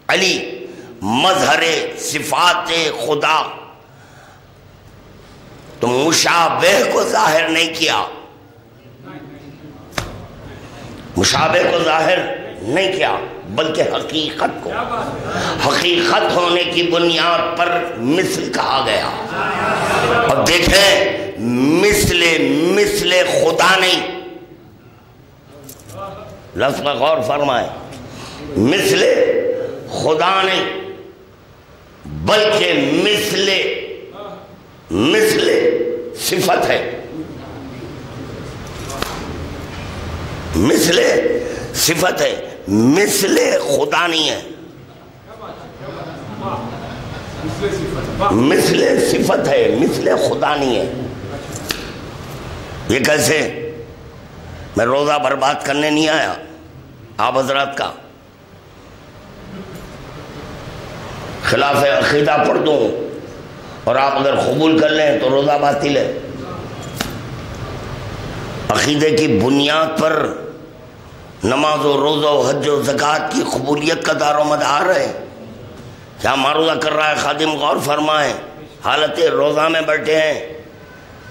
علی مظہر صفات خدا، تو مشابہ کو ظاہر نہیں کیا، مشابہ کو ظاہر نہیں کیا، بلکہ حقیقت کو، حقیقت ہونے کی بنیاد پر مثل کہا گیا۔ اور دیکھیں مثل خدا نہیں، لفظ کا غور فرمائیں، مثل خدا نہیں بلکہ مثل صفت ہے، مثل صفت ہے، مثل خدا نہیں ہے، مثل صفت ہے، مثل خدا نہیں ہے۔ یہ کیسے؟ میں روزہ برباد کرنے نہیں آیا آپ حضرات کا، خلاف عقیدہ پڑھ دوں اور آپ اگر قبول کر لیں تو روزہ باطل ہے۔ عقیدے کی بنیاد پر نماز و روزہ و حج و زکوٰۃ کی قبولیت کا دار و مدار ہے۔ کیا معروضہ کر رہا ہے خادم؟ غور فرمائیں، حالت روزہ میں بیٹھے ہیں،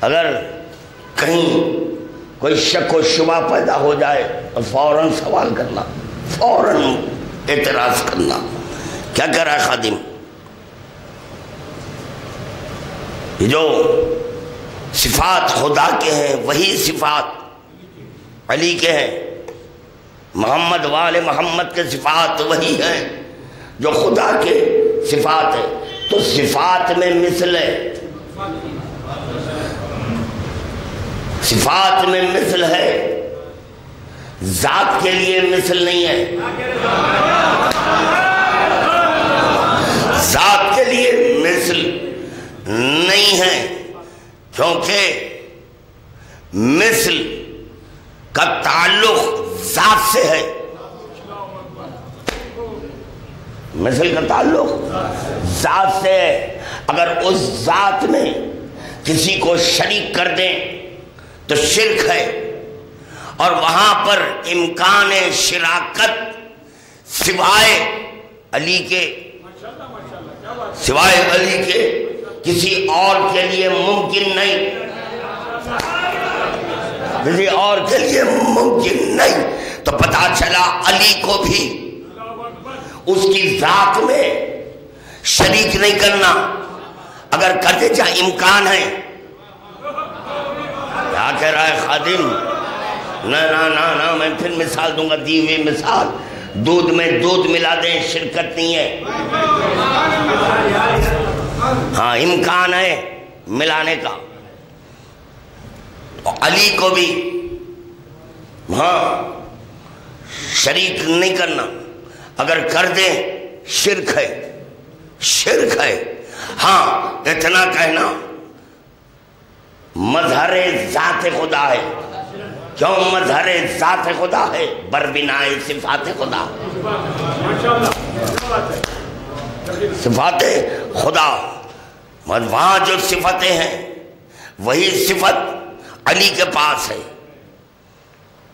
اگر کہیں کوئی شک و شبہ پیدا ہو جائے تو فوراً سوال کرنا، فوراً اعتراض کرنا۔ کیا کہہ رہا ہے خادم؟ یہ جو صفات خدا کے ہیں وہی صفات علی کے ہیں، محمد وال محمد کے صفات وہی ہیں جو خدا کے صفات ہیں۔ تو صفات میں مثل ہے، صفات میں مثل ہے، ذات کے لیے مثل نہیں ہے، ذات کے لیے مثل نہیں ہے، کیونکہ مثل کا تعلق ذات سے ہے، مثل کا تعلق ذات سے ہے۔ اگر اس ذات میں کسی کو شریک کر دیں تو شرک ہے، اور وہاں پر امکان شراکت سوائے علی کے کسی اور کے لیے ممکن نہیں، کسی اور کے لیے ممکن نہیں۔ تو پتا چلا علی کو بھی اس کی ذات میں شریک نہیں کرنا، اگر کرتے چاہے امکان ہے۔ کیا کہہ رہا ہے خادم؟ نہ میں پھر مثال دوں گا، دی ہوئی مثال، دودھ میں دودھ ملا دیں شرکت نہیں ہے، ہاں امکان ہے ملانے کا۔ علی کو بھی ہاں شریک نہیں کرنا، اگر کر دیں شرک ہے، شرک ہے۔ ہاں اتنا کہنا مظہر ذات خدا ہے۔ کیوں مظہر ذات خدا ہے؟ بربنائے صفات خدا، صفات خدا، وہاں جو صفتیں ہیں وہی صفت علی کے پاس ہے،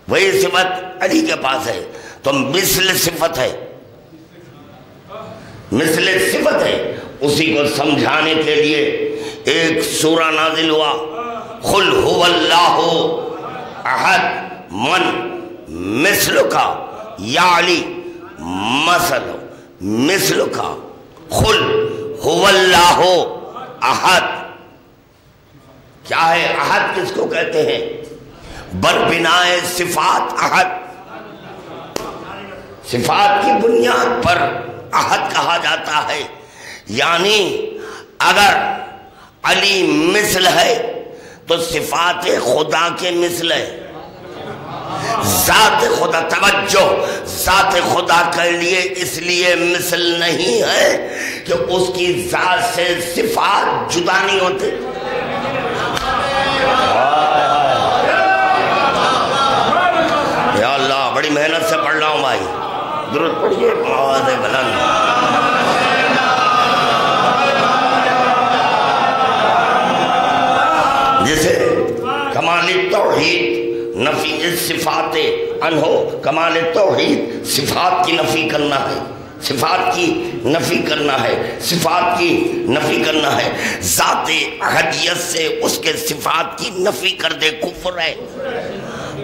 وہی صفت علی کے پاس ہے۔ تو مثل صفت ہے، مثل صفت ہے۔ اسی کو سمجھانے کے لیے ایک سورہ نازل ہوا، قل هو اللہ احد من مثلک یا علی مثلک، قل هو اللہ احد۔ کیا ہے احد؟ کس کو کہتے ہیں؟ بربنائے صفات احد، صفات کی بنیاد پر احد کہا جاتا ہے۔ یعنی اگر علی مثل ہے تو صفات خدا کے مثل ہے. ذات خدا، توجہ، ذات خدا کے لیے اس لیے مثل نہیں ہے کہ اس کی ذات سے صفات جدا نہیں ہوتے. یا اللہ بڑی محنت سے پڑھ رہا ہوں بھائی، درود پڑھیے آواز بلند. جسے کمال توحید نفی صفات انہو، کمال توحید صفات کی نفی کرنا ہے، صفات کی نفی کرنا ہے، صفات کی نفی کرنا ہے. ذات احدیت سے اس کے صفات کی نفی کر دے کفر ہے.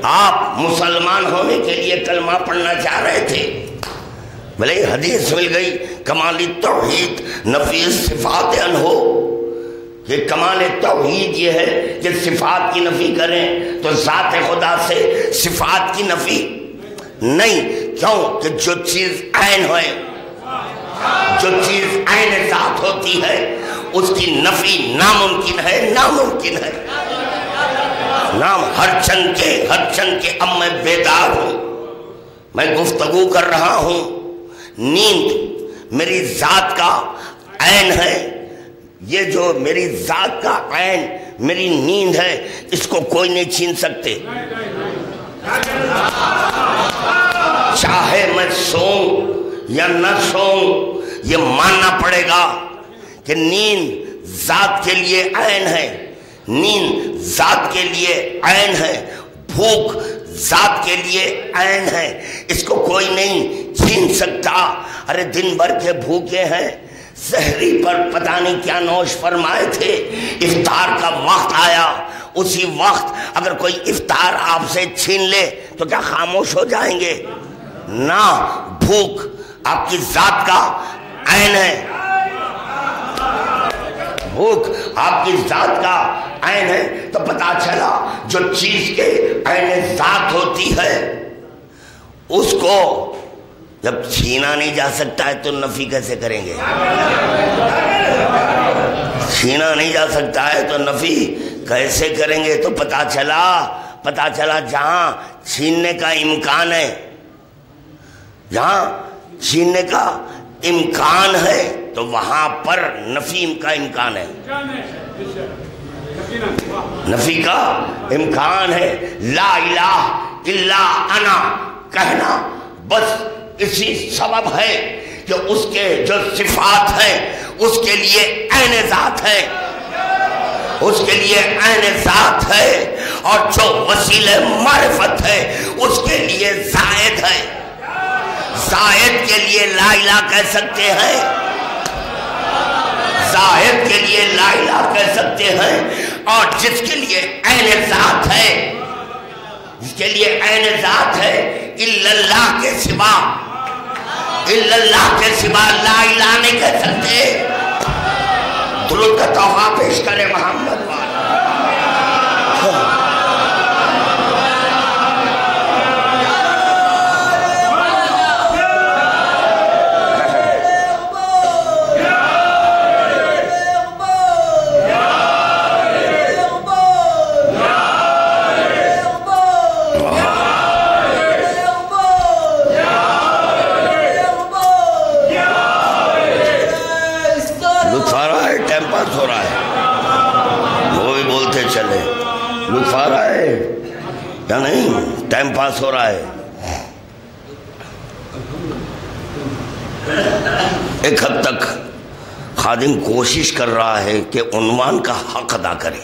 آپ مسلمان ہونے کے لیے کلمہ پڑھنا چاہ رہے تھے، بھلے حدیث مل گئی کمال توحید نفی صفات انہو. یہ کمال توحید یہ ہے کہ صفات کی نفی کریں تو ذات خدا سے صفات کی نفی نہیں. کیوں کہ جو چیز عین ہے، جو چیز عین ذات ہوتی ہے اس کی نفی ناممکن ہے، ناممکن ہے. نام ہر چن کے اب میں بیدار ہوں، میں گفتگو کر رہا ہوں. نیند میری ذات کا عین ہے. یہ جو میری ذات کا عین میری نیند ہے اس کو کوئی نہیں چھین سکتے. چاہے میں سوؤں یا نہ سوؤں یہ ماننا پڑے گا کہ نیند ذات کے لیے عین ہے، نیند ذات کے لیے عین ہے، بھوک ذات کے لیے عین ہے، اس کو کوئی نہیں چھین سکتا. ارے دن بھر کے بھوکے ہیں، سحری پر پتہ نہیں کیا نوش فرمائے تھے، افطار کا وقت آیا، اسی وقت اگر کوئی افطار آپ سے چھین لے تو کیا خاموش ہو جائیں گے؟ نہ، بھوک آپ کی ذات کا عین ہے، بھوک آپ کی ذات کا عین ہے. تو پتا چلا جو چیز کے عین ذات ہوتی ہے اس کو جب چھینا نہیں جا سکتا ہے تو نفی کیسے کریں گے؟ چھینا نہیں جا سکتا ہے تو نفی کیسے کریں گے؟ تو پتا چلا جہاں چھیننے کا امکان ہے، جہاں چھیننے کا امکان ہے تو وہاں پر نفی کا امکان ہے، نفی کا امکان ہے. لا الہ الا انا کہنا بس اسی سبب ہے کہ اس کے جو صفات ہیں اس کے لیے عین ذات ہے، اس کے لیے عین ذات ہے، اور جو وسیلہ معرفت ہے اس کے لیے زائد ہے. زائد کے لیے لا الہ کہہ سکتے ہیں، زائد کے لیے لا الہ کہہ سکتے ہیں. اور جس کے لیے عین ذات ہے، جس کے لیے عین ذات ہے، الا اللہ کے سوا، الا اللہ کے سوا لا الہ نہیں کہہ سکتے. درود کا تحفہ پیش کرے محمد والا. ہو رہا ہے، وہ بھی بولتے چلے لطف آ رہا ہے یا نہیں؟ ٹائم پاس ہو رہا ہے. ایک حد تک خادم کوشش کر رہا ہے کہ عنوان کا حق ادا کرے.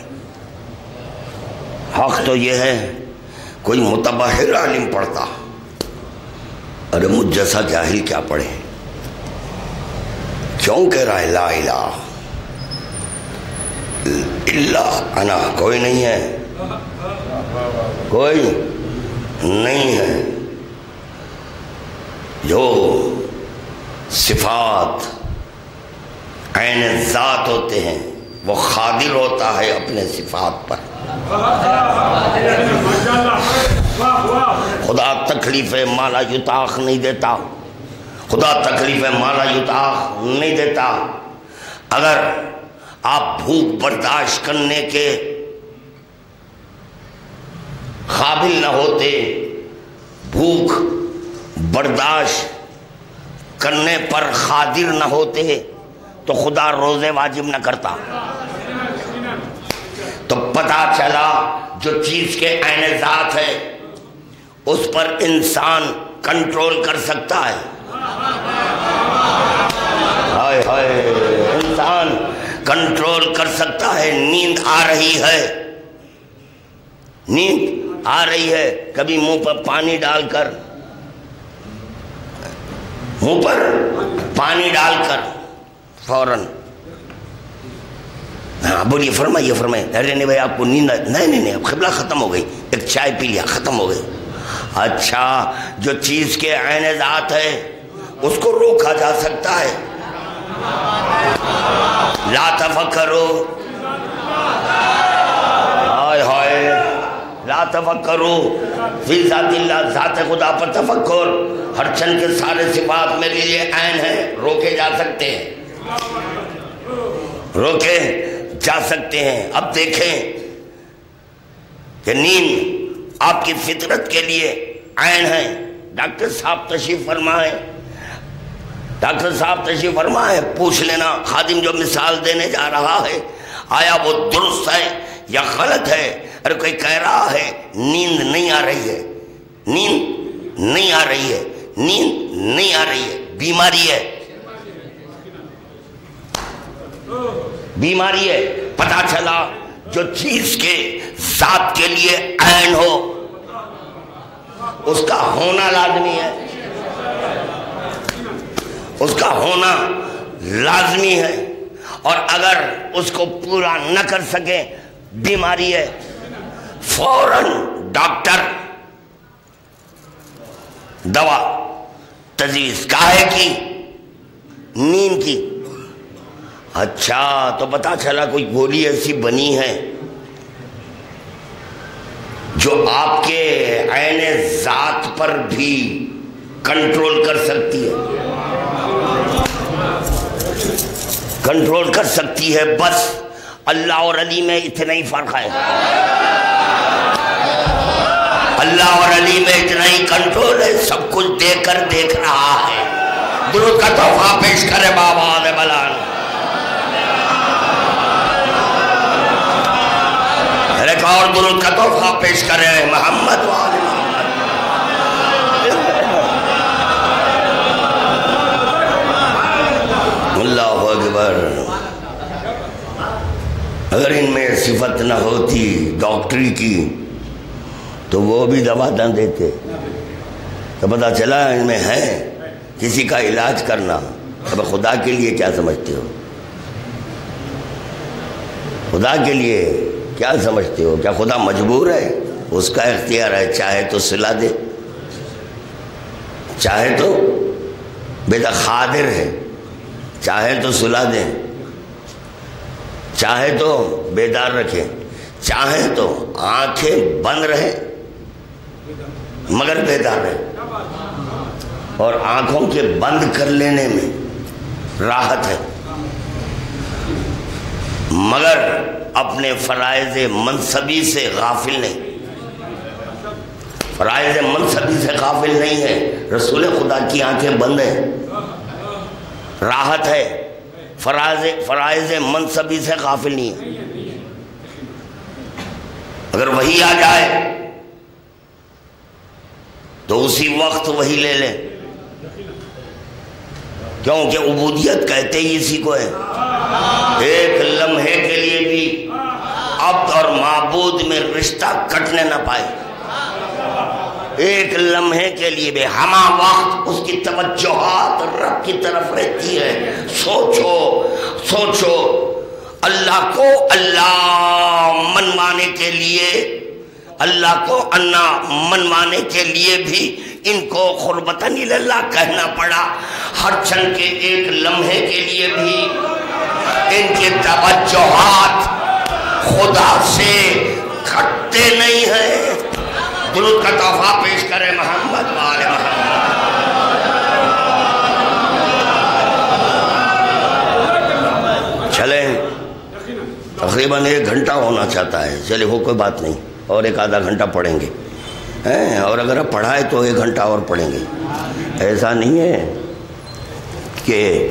حق تو یہ ہے کوئی متبحر عالم پڑھتا، ارے مجھ جیسا جاہل کیا پڑھے، کیوں کہہ رہا ہے لا الہ الا انا؟ کوئی نہیں ہے، کوئی نہیں ہے. جو صفات عین ذات ہوتے ہیں وہ قادر ہوتا ہے اپنے صفات پر. خدا تکلیف مالا یطاق نہیں دیتا، خدا تکلیف مالا یطاق نہیں دیتا. اگر آپ بھوک برداشت کرنے کے قابل نہ ہوتے، بھوک برداشت کرنے پر قادر نہ ہوتے تو خدا روزے واجب نہ کرتا۔ تو پتہ چلا جو چیز کے عین ذات ہے اس پر انسان کنٹرول کر سکتا ہے۔ ہائے ہائے، انسان کنٹرول کر سکتا ہے۔ نیند آ رہی ہے، نیند آ رہی ہے، کبھی منہ پر پانی ڈال کر، منہ پر پانی ڈال کر فوراً ہاں بولیے، فرمائیے فرمائیے، ارے نہیں بھائی آپ کو نیند نہیں اب قبلہ ختم ہو گئی، ایک چائے پی لیا ختم ہو گئی۔ اچھا، جو چیز کے عین ذات ہے اس کو روکا جا سکتا ہے۔ لا تفکروا، ہائے ہائے، لا تفکروا فی ذات اللہ، ذات خدا پر تفکر، ہر چند کے سارے صفات میرے لیے عین ہیں، روکے جا سکتے ہیں، روکے جا سکتے ہیں۔ اب دیکھیں کہ نیند آپ کی فطرت کے لیے عین ہے۔ ڈاکٹر صاحب تشریف فرمائیں، ڈاکٹر صاحب تشریف فرمائیں، پوچھ لینا خادم جو مثال دینے جا رہا ہے آیا وہ درست ہے یا غلط ہے؟ اگر کوئی کہہ رہا ہے نیند نہیں آ رہی ہے، نیند نہیں آ رہی ہے، نیند نہیں آ رہی ہے، بیماری ہے، بیماری ہے۔ پتہ چلا جو چیز کے ذات کے لیے عین ہو اس کا ہونا لازمی ہے، اس کا ہونا لازمی ہے، اور اگر اس کو پورا نہ کر سکے بیماری ہے، فوراً ڈاکٹر دوا تجویز کاہے کی؟ نیند کی۔ اچھا، تو پتہ چلا کوئی گولی ایسی بنی ہے جو آپ کے عین ذات پر بھی کنٹرول کر سکتی ہے، کنٹرول کر سکتی ہے۔ بس اللہ اور علی میں اتنا ہی فرق ہے، اللہ اور علی میں اتنا ہی کنٹرول ہے، سب کچھ دیکھ کر دیکھ رہا ہے۔ درود کا تحفہ پیش کرے بابا آل بلال، ایک اور درود کا تحفہ پیش کرے محمد و آل محمد۔ اللہ اکبر۔ اگر ان میں صفت نہ ہوتی ڈاکٹری کی تو وہ بھی دوا نہ دیتے، تو پتہ چلا ان میں ہے کسی کا علاج کرنا۔ اب خدا کے لیے کیا سمجھتے ہو؟ خدا کے لیے کیا سمجھتے ہو؟ کیا خدا مجبور ہے؟ اس کا اختیار ہے، چاہے تو سلا دے، چاہے تو بیٹا قادر ہے، چاہے تو سلا دے، چاہے تو بیدار رکھے، چاہے تو آنکھیں بند رہے مگر بیدار رہے، اور آنکھوں کے بند کر لینے میں راحت ہے، مگر اپنے فرائض منصبی سے غافل نہیں، فرائض منصبی سے غافل نہیں ہے۔ رسول خدا کی آنکھیں بند ہیں، راحت ہے، فرائض منصبی سے غافل نہیں ہے۔ اگر وہی آ جائے تو اسی وقت وہی لے لیں، کیونکہ عبودیت کہتے ہی اسی کو ہے۔ ایک لمحے کے لیے بھی عبد اور معبود میں رشتہ کٹنے نہ پائے، ایک لمحے کے لیے بھی ہمہ وقت اس کی توجہات رب کی طرف رہتی ہے۔ سوچو سوچو، اللہ کو اللہ منوانے کے لیے، اللہ کو انا منوانے کے لیے بھی ان کو قربتاً اللہ کہنا پڑا۔ ہر چند کے ایک لمحے کے لیے بھی ان کی توجہات خدا سے کھٹتے نہیں ہیں۔ درود کا تحفہ پیش کرے محمد و آل محمد۔ چلیں، تقریباً 1 گھنٹہ ہونا چاہتا ہے، چلے وہ کوئی بات نہیں۔ اور ایک آدھا گھنٹہ پڑھیں گے، اور اگر آپ پڑھائے تو 1 گھنٹہ اور پڑھیں گے. ایسا نہیں ہے کہ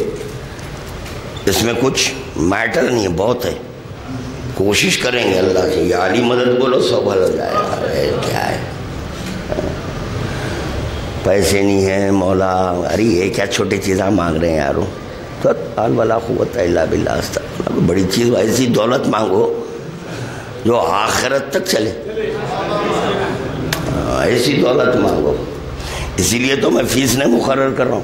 اس میں کچھ میٹر نہیں ہے، بہت ہے. کوشش کریں گے اللہ سے. یا علی مدد بولو سب حل ہو جائے. کیا ہے، پیسے نہیں ہیں مولا، ارے یہ کیا چھوٹی چیزیں مانگ رہے ہیں یارو. تو ولا قوت الا باللہ. بڑی چیز ایسی دولت مانگو جو آخرت تک چلے، ایسی دولت مانگو. اسی لیے تو میں فیس نہیں مقرر کر رہا ہوں.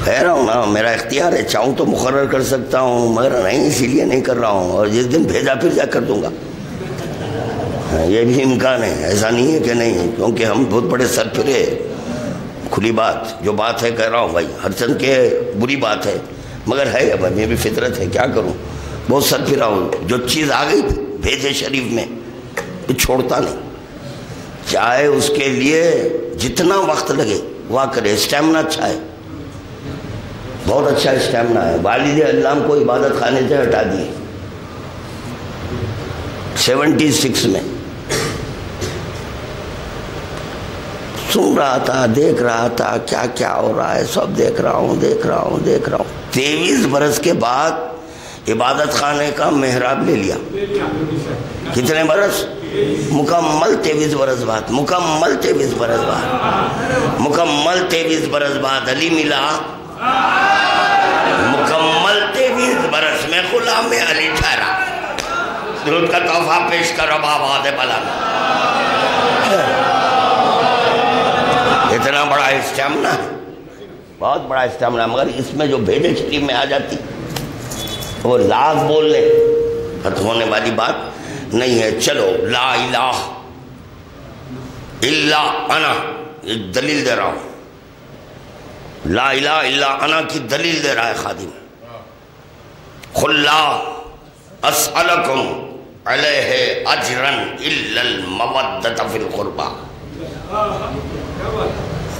کہہ رہا ہوں نا، میرا اختیار ہے، چاہوں تو مقرر کر سکتا ہوں، مگر نہیں، اسی لیے نہیں کر رہا ہوں. اور جس دن بھیجا پھر جا کر دوں گا. یہ بھی امکان ہے، ایسا نہیں ہے کہ نہیں، کیونکہ ہم بہت بڑے سر پھرے. کھلی بات، جو بات ہے کہہ رہا ہوں بھائی. ہر چند کے بری بات ہے مگر ہے، اب یہ بھی فطرت ہے، کیا کروں. بہت سر پھرا ہوں. جو چیز آ گئی بھیجے شریف میں تو چھوڑتا نہیں، چاہے اس کے لیے جتنا وقت لگے وہ کرے. اسٹیمنا اچھا ہے، بہت اچھا اسٹیمنا ہے. والد علام کو عبادت خانے سے ہٹا دیے 76 میں. سن رہا تھا، دیکھ رہا تھا کیا کیا ہو رہا ہے، سب دیکھ رہا ہوں. 23 برس کے بعد عبادت خانے کا محراب لے لیا. کتنے برس؟ مکمل 23 برس بعد. مکمل 23 برس بعد علی ملا. مکمل 23 برس میں غلام علی ٹھہرا. درود کا تحفہ پیش کرو بابا بلند. اتنا بڑا اسٹیمنا ہے، بہت بڑا اسٹیمنا. مگر اس میں جو بھیجے شریف میں آ جاتی وہ لاکھ بول لے، ختم ہونے والی بات نہیں ہے. چلو لا الہ الا انا، ایک دلیل دے رہا ہوں. لا الہ الا انا کی دلیل دے رہا ہے خادم. قل لا اسألکم علیہ اجرا الا المودۃ فی القربى.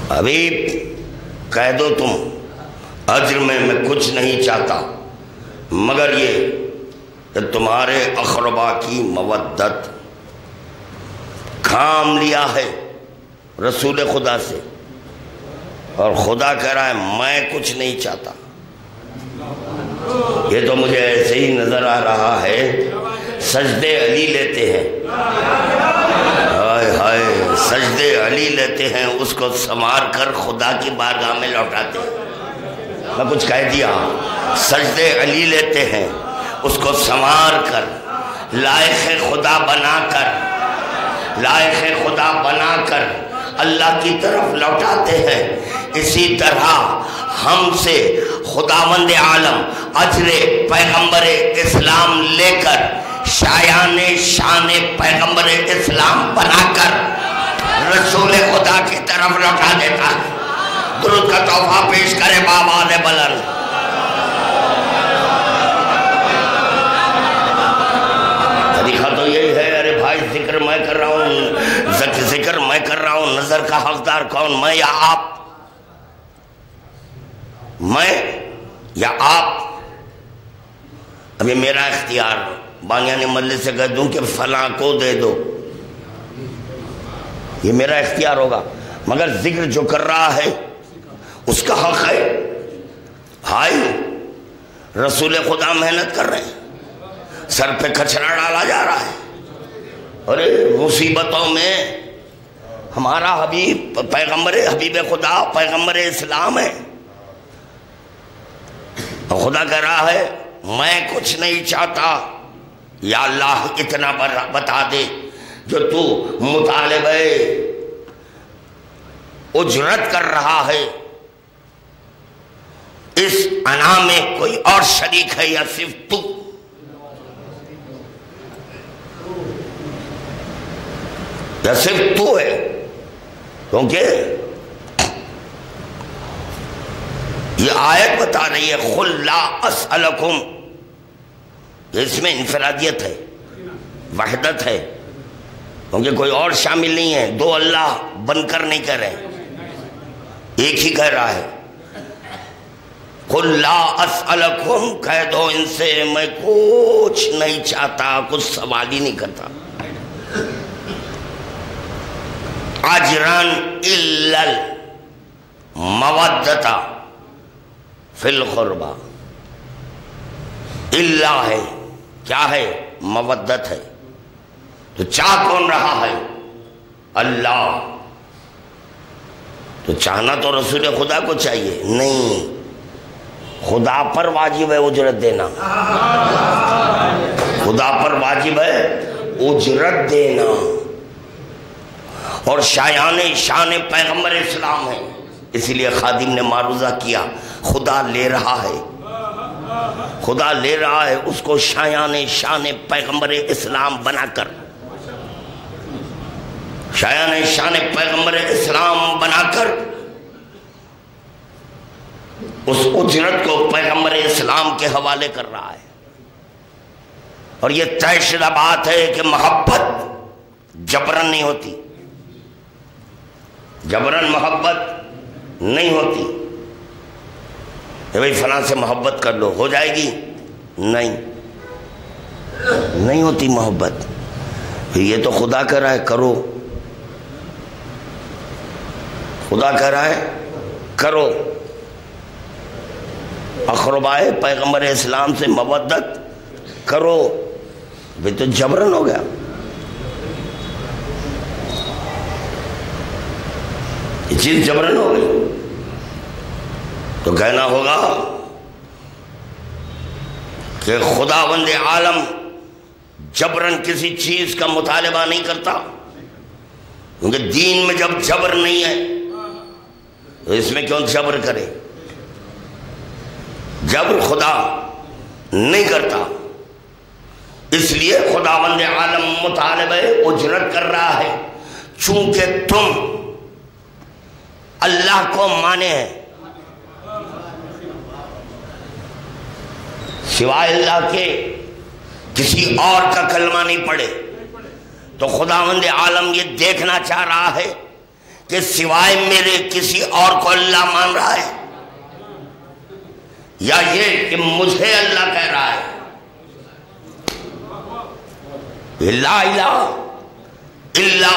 حبیب کہہ دو تم اجر میں کچھ نہیں چاہتا مگر یہ کہ تمہارے اقربا کی مودت. کام لیا ہے رسول خدا سے اور خدا کہہ رہا ہے میں کچھ نہیں چاہتا. یہ تو مجھے ایسے ہی نظر آ رہا ہے. سجدے علی لیتے ہیں، ہائے ہائے، سجدے علی لیتے ہیں، اس کو سنوار کر خدا کی بارگاہ میں لوٹاتے ہیں. میں کچھ کہہ دیا. سجدے علی لیتے ہیں، اس کو سنوار کر لائق خدا بنا کر اللہ کی طرف لوٹاتے ہیں. اسی طرح ہم سے خداوند عالم اجر پیغمبر اسلام لے کر شایان شان پیغمبر اسلام بنا کر رسول خدا کی طرف لوٹا دیتا ہے. درود کا تحفہ پیش کرے بابا نے بلند. طریقہ تو یہی ہے. ارے بھائی ذکر میں کر رہا ہوں، نظر کا حقدار کون؟ میں یا آپ؟ میں یا آپ؟ اب یہ میرا اختیار. بانیان مجلس سے کہہ دوں کہ فلاں کو دے دو، یہ میرا اختیار ہوگا. مگر ذکر جو کر رہا ہے اس کا حق ہے. ہائی رسول خدا محنت کر رہے ہیں، سر پہ کچرا ڈالا جا رہا ہے. ارے مصیبتوں میں ہمارا حبیب حبیب خدا پیغمبر اسلام ہے. خدا کہہ رہا ہے میں کچھ نہیں چاہتا. یا اللہ اتنا بتا دے جو تو مطالبہ اجرت کر رہا ہے، اس انا میں کوئی اور شریک ہے یا صرف تو؟ یا صرف تو ہے؟ کیونکہ یہ آیت بتا رہی ہے قل لا اسألکم. اس میں انفرادیت ہے، وحدت ہے، کیونکہ کوئی اور شامل نہیں ہے. دو اللہ بن کر نہیں کہہ رہے، ایک ہی کہہ رہا ہے. قل لا اسألکم، کہہ دو ان سے میں کچھ نہیں چاہتا، کچھ سوال ہی نہیں کرتا، اجرن الا المودۃ فی القربى، الا ہے کیا ہے؟ مودت ہے، تو چاہ کون رہا ہے؟ اللہ، تو چاہنا تو رسول خدا کو چاہیے نہیں، خدا پر واجب ہے اجرت دینا، خدا پر واجب ہے اجرت دینا، اور شان پیغمبر اسلام ہے، اسی لیے خادم نے معروضہ کیا، خدا لے رہا ہے، خدا لے رہا ہے اس کو شان پیغمبر اسلام بنا کر، شان پیغمبر اسلام بنا کر اس اجرت کو پیغمبر اسلام کے حوالے کر رہا ہے۔ اور یہ طے شدہ بات ہے کہ محبت جبرن نہیں ہوتی، جبرن محبت نہیں ہوتی کہ بھئی فلاں سے محبت کر لو ہو جائے گی، نہیں ہوتی محبت، یہ تو خدا کہہ رہا ہے کرو، خدا کہہ رہا ہے کرو، اقربائے پیغمبر اسلام سے مودت کرو، یہ تو جبرن ہو گیا۔ یہ چیز جبرن ہو گئی، تو کہنا ہوگا کہ خداوند عالم جبرن کسی چیز کا مطالبہ نہیں کرتا، کیونکہ دین میں جب جبر نہیں ہے تو اس میں کیوں جبر کرے؟ جبر خدا نہیں کرتا، اس لیے خداوند عالم مطالبہ اجرت کر رہا ہے، چونکہ تم اللہ کو مانے ہیں، سوائے اللہ کے کسی اور کا کلمہ نہیں پڑھے، تو خداوند عالم یہ دیکھنا چاہ رہا ہے کہ سوائے میرے کسی اور کو اللہ مان رہا ہے، یا یہ کہ مجھے اللہ کہہ رہا ہے۔ لا الہ الا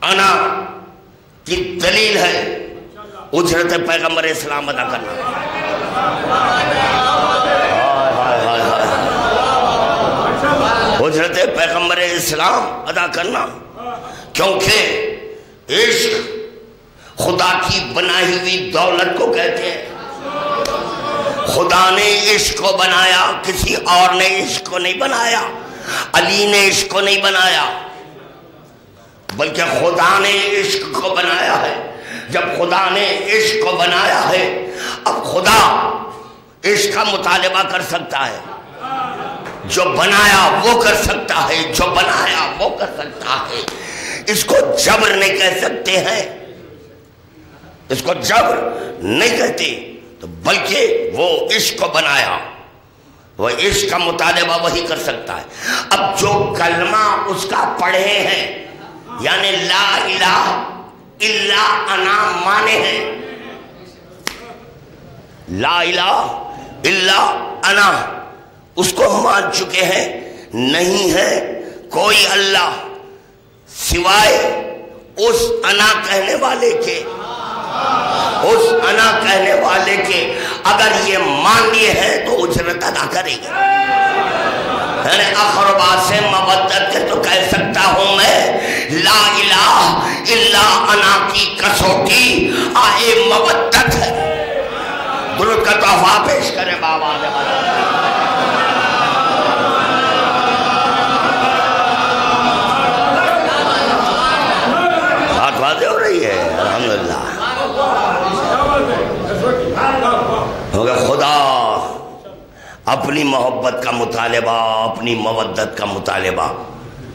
انا کی دلیل ہے اجرت پیغمبر اسلام ادا کرنا، اجرت پیغمبر اسلام ادا کرنا، کیونکہ عشق خدا کی بنائی ہوئی دولت کو کہتے ہیں، خدا نے عشق کو بنایا، کسی اور نے عشق کو نہیں بنایا، علی نے عشق کو نہیں بنایا، بلکہ خدا نے عشق کو بنایا ہے۔ جب خدا نے عشق کو بنایا ہے، اب خدا عشق کا مطالبہ کر سکتا ہے، جو بنایا وہ کر سکتا ہے، جو بنایا وہ کر سکتا ہے، اس کو جبر نہیں کہہ سکتے ہیں، اس کو جبر نہیں کہتے، تو بلکہ وہ عشق کو بنایا، وہ عشق کا مطالبہ وہی کر سکتا ہے۔ اب جو کلمہ اس کا پڑھے ہیں، یعنی لا الہ الا انا مانے ہیں، لا الہ الا انا اس کو مان چکے ہیں، نہیں ہے کوئی اللہ سوائے اس انا کہنے والے کے، اس انا کہنے والے کے، اگر یہ مان لیے ہیں تو اجرت ادا کرے گا۔ یعنی اقربا سے مودت کے تو کہہ سکتا ہوں میں لا الہ الا انا کی کسوٹی آئے مودت ہے۔ درود کا تحفہ پیش کرے بابا نے بات واضح ہو رہی ہے الحمدللہ، کیونکہ خدا اپنی محبت کا مطالبہ، اپنی مودت کا مطالبہ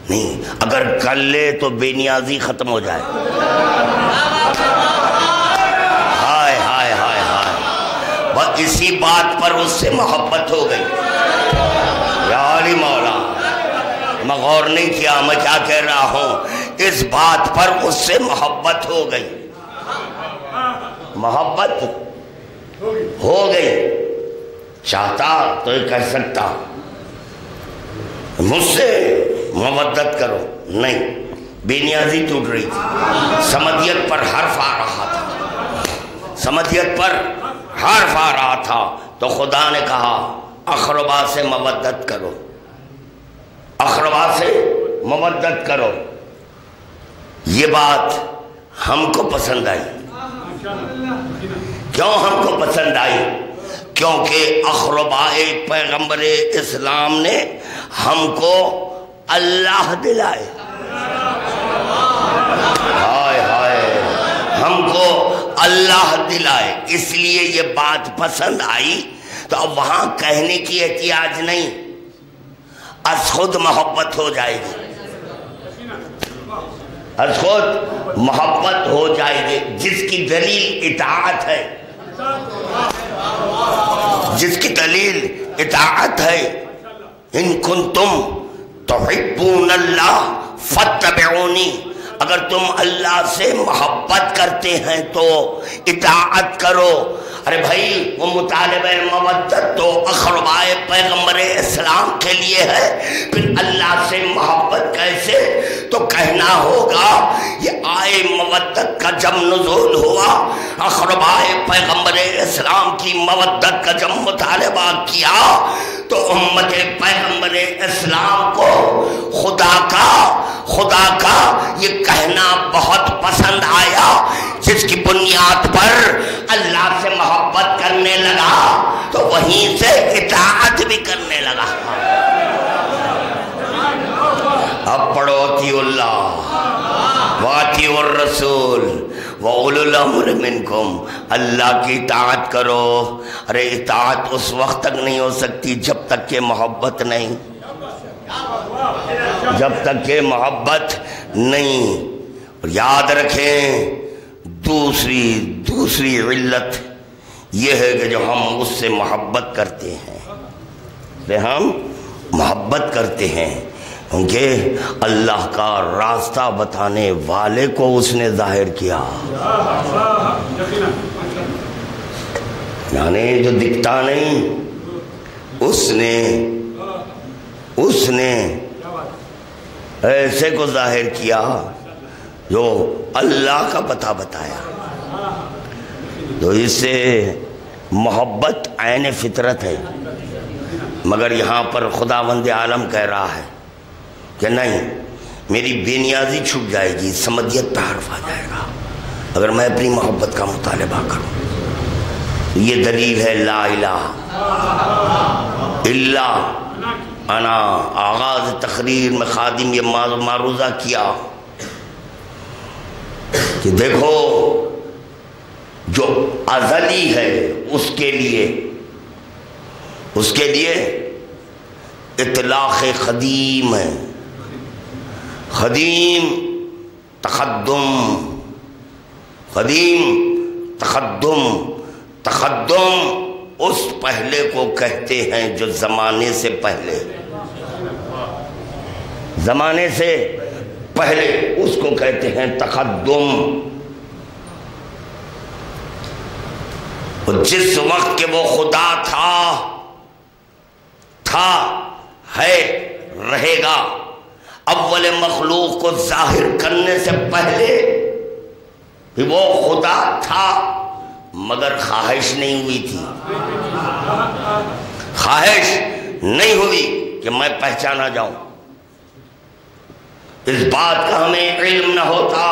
نہیں، اگر کر لے تو بے نیازی ختم ہو جائے۔ ہائے ہائے ہائے ہائے، بس اسی بات پر اس سے محبت ہو گئی۔ یا علی مولا، میں غور نہیں کیا میں کیا کہہ رہا ہوں، اس بات پر اس سے محبت ہو گئی۔ محبت ہو گئی. چاہتا تو یہ کہہ سکتا مجھ سے مودت کرو، نہیں، بے نیازی ٹوٹ رہی تھی، سمدیت پر حرف آ رہا تھا، سمدیت پر حرف آ رہا تھا، تو خدا نے کہا اقربا سے مودت کرو، اقربا سے مودت کرو. یہ بات ہم کو پسند آئی. کیوں ہم کو پسند آئی؟ کیونکہ اقرباء پیغمبر اسلام نے ہم کو اللہ دلائے. ہائے ہائے، ہم کو اللہ دلائے، اس لیے یہ بات پسند آئی. تو اب وہاں کہنے کی احتیاج نہیں، از خود محبت ہو جائے گی، از خود محبت ہو جائے گی. جس کی دلیل اطاعت ہے، جس کی دلیل اطاعت ہے، ان کنتم تحبون اللہ فاتبعونی، اگر تم اللہ سے محبت کرتے ہیں تو اطاعت کرو. ارے بھائی وہ مطالبہ مودت تو اقرباء پیغمبر اسلام کے لیے ہے، پھر اللہ سے محبت کیسے؟ تو کہنا ہوگا یہ آئے مودت کا جب نزول ہوا، اقرباء پیغمبر اسلام کی مودت کا جب مطالبہ کیا تو امت پیغمبر اسلام کو خدا کا یہ کہنا بہت پسند آیا. جس کی بنیاد پر اللہ سے محبت کرنے لگا تو وہیں سے اطاعت بھی کرنے لگا. اب پڑھو اطیعوا اللہ واطیعوا الرسول وَأُولُو الْأَمْرِ مِنْكُمْ، اللہ کی اطاعت کرو. ارے اطاعت اس وقت تک نہیں ہو سکتی جب تک کہ محبت نہیں، جب تک کہ محبت نہیں. اور یاد رکھیں دوسری علت یہ ہے کہ جو ہم اس سے محبت کرتے ہیں، ہم محبت کرتے ہیں کیونکہ اللہ کا راستہ بتانے والے کو اس نے ظاہر کیا. یعنی جو دکھتا نہیں اس نے ایسے کو ظاہر کیا جو اللہ کا پتہ بتایا. تو اس سے محبت عین فطرت ہے. مگر یہاں پر خداوند عالم کہہ رہا ہے کہ نہیں، میری بے نیازی چھپ جائے گی، سمدیت پہ حرف آ جائے گا اگر میں اپنی محبت کا مطالبہ کروں. یہ دلیل ہے لا الہ الا انا. آغاز تقریر میں خادم یہ معروضہ کیا کہ دیکھو جو ازلی ہے اس کے لیے اطلاق قدیم ہے. قدیم تقدم اس پہلے کو کہتے ہیں جو زمانے سے پہلے اس کو کہتے ہیں تقدم. اور جس وقت کہ وہ خدا تھا ہے رہے گا، اول مخلوق کو ظاہر کرنے سے پہلے بھی وہ خدا تھا، مگر خواہش نہیں ہوئی تھی، خواہش نہیں ہوئی کہ میں پہچانا جاؤں. اس بات کا ہمیں علم نہ ہوتا،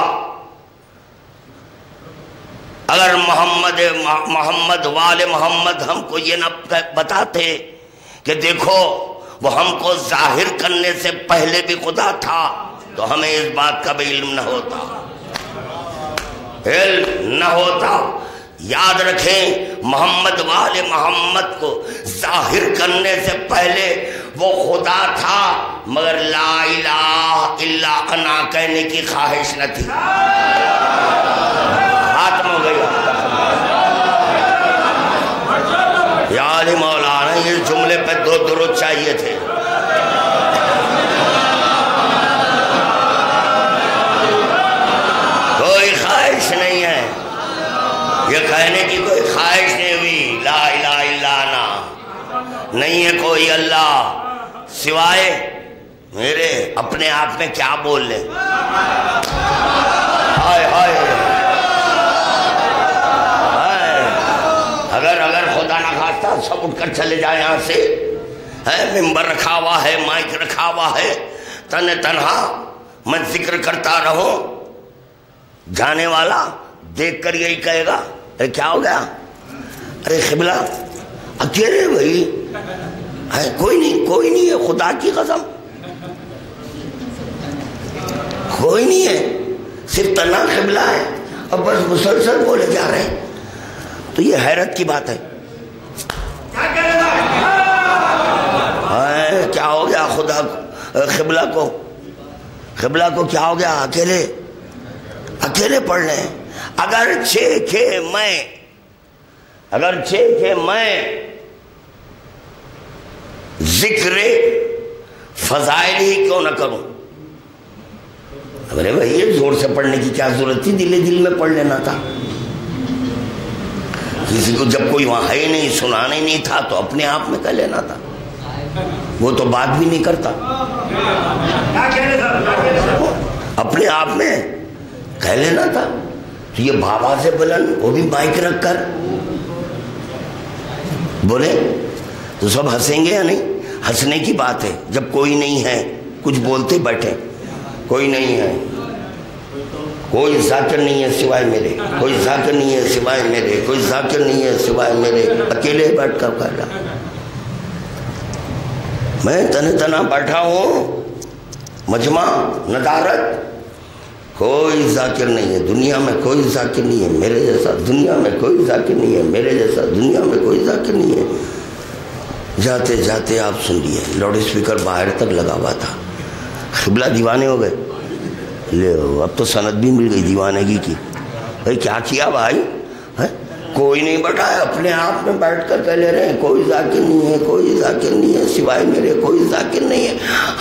اگر محمد وال محمد ہم کو یہ نہ بتاتے کہ دیکھو وہ ہم کو ظاہر کرنے سے پہلے بھی خدا تھا، تو ہمیں اس بات کا بھی علم نہ ہوتا. یاد رکھیں محمد وال محمد کو ظاہر کرنے سے پہلے وہ خدا تھا، مگر لا الہ الا انا کہنے کی خواہش نہ تھی. ختم ہو گئی. یا علی مولانا اس جملے پہ دو درود چاہیے تھے. کوئی خواہش نہیں ہے، یہ کہنے کی کوئی خواہش نہیں ہوئی نہیں ہے کوئی اللہ سوائے میرے، اپنے آپ میں کیا بول لیں؟ ہائے ہائے، اگر خدا نہ خواستہ سب اٹھ کر چلے جائیں یہاں سے، ممبر رکھا ہوا ہے، مائک رکھا ہوا ہے، تنہا میں ذکر کرتا رہوں، جانے والا دیکھ کر یہی کہے گا ارے کیا ہو گیا؟ ارے قبلہ اکیلے بھائی کوئی نہیں ہے، خدا کی قسم کوئی نہیں ہے، صرف تنہا قبلہ ہے اور بس مسلسل بولے جا رہے ہیں۔ تو یہ حیرت کی بات ہے، کیا ہو گیا خدا کو، قبلہ کو کیا ہو گیا؟ اکیلے پڑھ لیں۔ اگرچہ کہ میں ذکر فضائل ہی کیوں نہ کروں؟ ارے بھائی یہ زور سے پڑھنے کی کیا ضرورت تھی؟ دل میں پڑھ لینا تھا۔ کسی کو جب کوئی وہاں ہے نہیں، سنانے نہیں تھا تو اپنے آپ میں کہہ لینا تھا، وہ تو بات بھی نہیں کرتا، اپنے آپ میں کہہ لینا تھا۔ تو یہ بابا سے بلند، وہ بھی مائک رکھ کر بولے تو سب ہنسیں گے یا نہیں؟ ہنسنے کی بات ہے جب کوئی نہیں ہے، کچھ بولتے بیٹھے، کوئی نہیں ہے، کوئی ذاکر نہیں ہے سوائے میرے، کوئی ذاکر نہیں ہے سوائے میرے، کوئی ذاکر نہیں ہے سوائے میرے، اکیلے بیٹھ کر کہہ رہا میں تنہا بیٹھا ہوں، مجمع ندارت، کوئی ذاکر نہیں ہے دنیا میں، کوئی ذاکر نہیں ہے میرے جیسا، دنیا میں کوئی ذاکر نہیں ہے میرے جیسا، دنیا میں کوئی ذاکر نہیں ہے۔ جاتے جاتے آپ سن لیے، لاؤڈ اسپیکر باہر تک لگا ہوا تھا، قبلہ دیوانے ہو گئے، لے اب تو سند بھی مل گئی دیوانگی کی۔ بھائی کیا کیا بھائی؟ کوئی نہیں بیٹھا ہے، اپنے آپ میں بیٹھ کر کہہ لے رہے ہیں کوئی ذاکر نہیں ہے، کوئی ذاکر نہیں ہے سوائے میرے، کوئی ذاکر نہیں ہے۔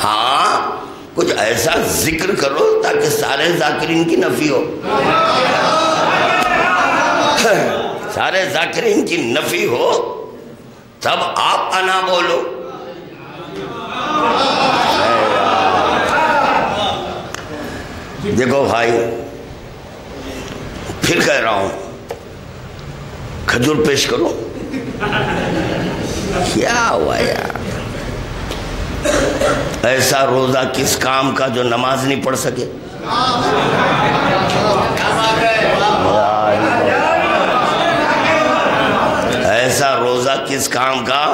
ہاں کچھ ایسا ذکر کرو تاکہ سارے ذاکرین کی نفی ہو، سارے ذاکرین کی نفی ہو، تب آپ انا بولو۔ دیکھو بھائی پھر کہہ رہا ہوں، کھجور پیش کرو۔ کیا ہوا یار؟ ایسا روزہ کس کام کا جو نماز نہیں پڑھ سکے؟ ایسا روزہ کس کام کا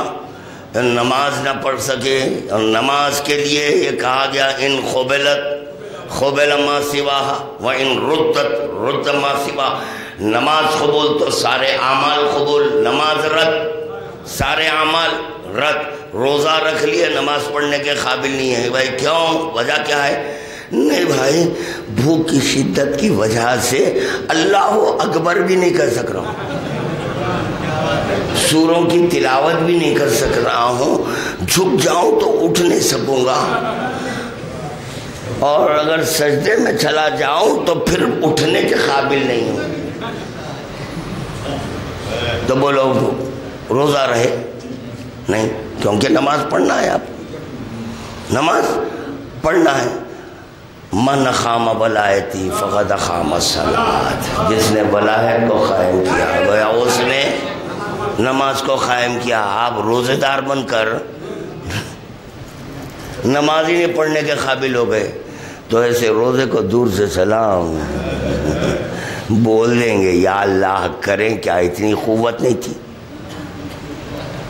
نماز نہ پڑھ سکے؟ اور نماز کے لیے یہ کہا گیا ان خبل ما سواہا وان ردت ما سواہا، نماز قبول تو سارے اعمال قبول، نماز رد سارے اعمال رد۔ روزہ رکھ لیے نماز پڑھنے کے قابل نہیں ہے، بھائی کیوں؟ وجہ کیا ہے؟ نہیں بھائی بھوک کی شدت کی وجہ سے اللہ اکبر بھی نہیں کر سک رہا ہوں، سوروں کی تلاوت بھی نہیں کر سک رہا ہوں، جھک جاؤں تو اٹھ نہیں سکوں گا، اور اگر سجدے میں چلا جاؤں تو پھر اٹھنے کے قابل نہیں ہوں۔ تو بولو روزہ رہے؟ نہیں، کیونکہ نماز پڑھنا ہے، آپ نماز پڑھنا ہے۔ من خام ولایتی فقد خام الصلاۃ، جس نے ولایت کو قائم کیا گویا اس نے نماز کو قائم کیا۔ آپ روزے دار بن کر نماز ہی نہیں پڑھنے کے قابل ہو گئے تو ایسے روزے کو دور سے سلام بول دیں گے، یا اللہ کریں کیا؟ اتنی قوت نہیں تھی،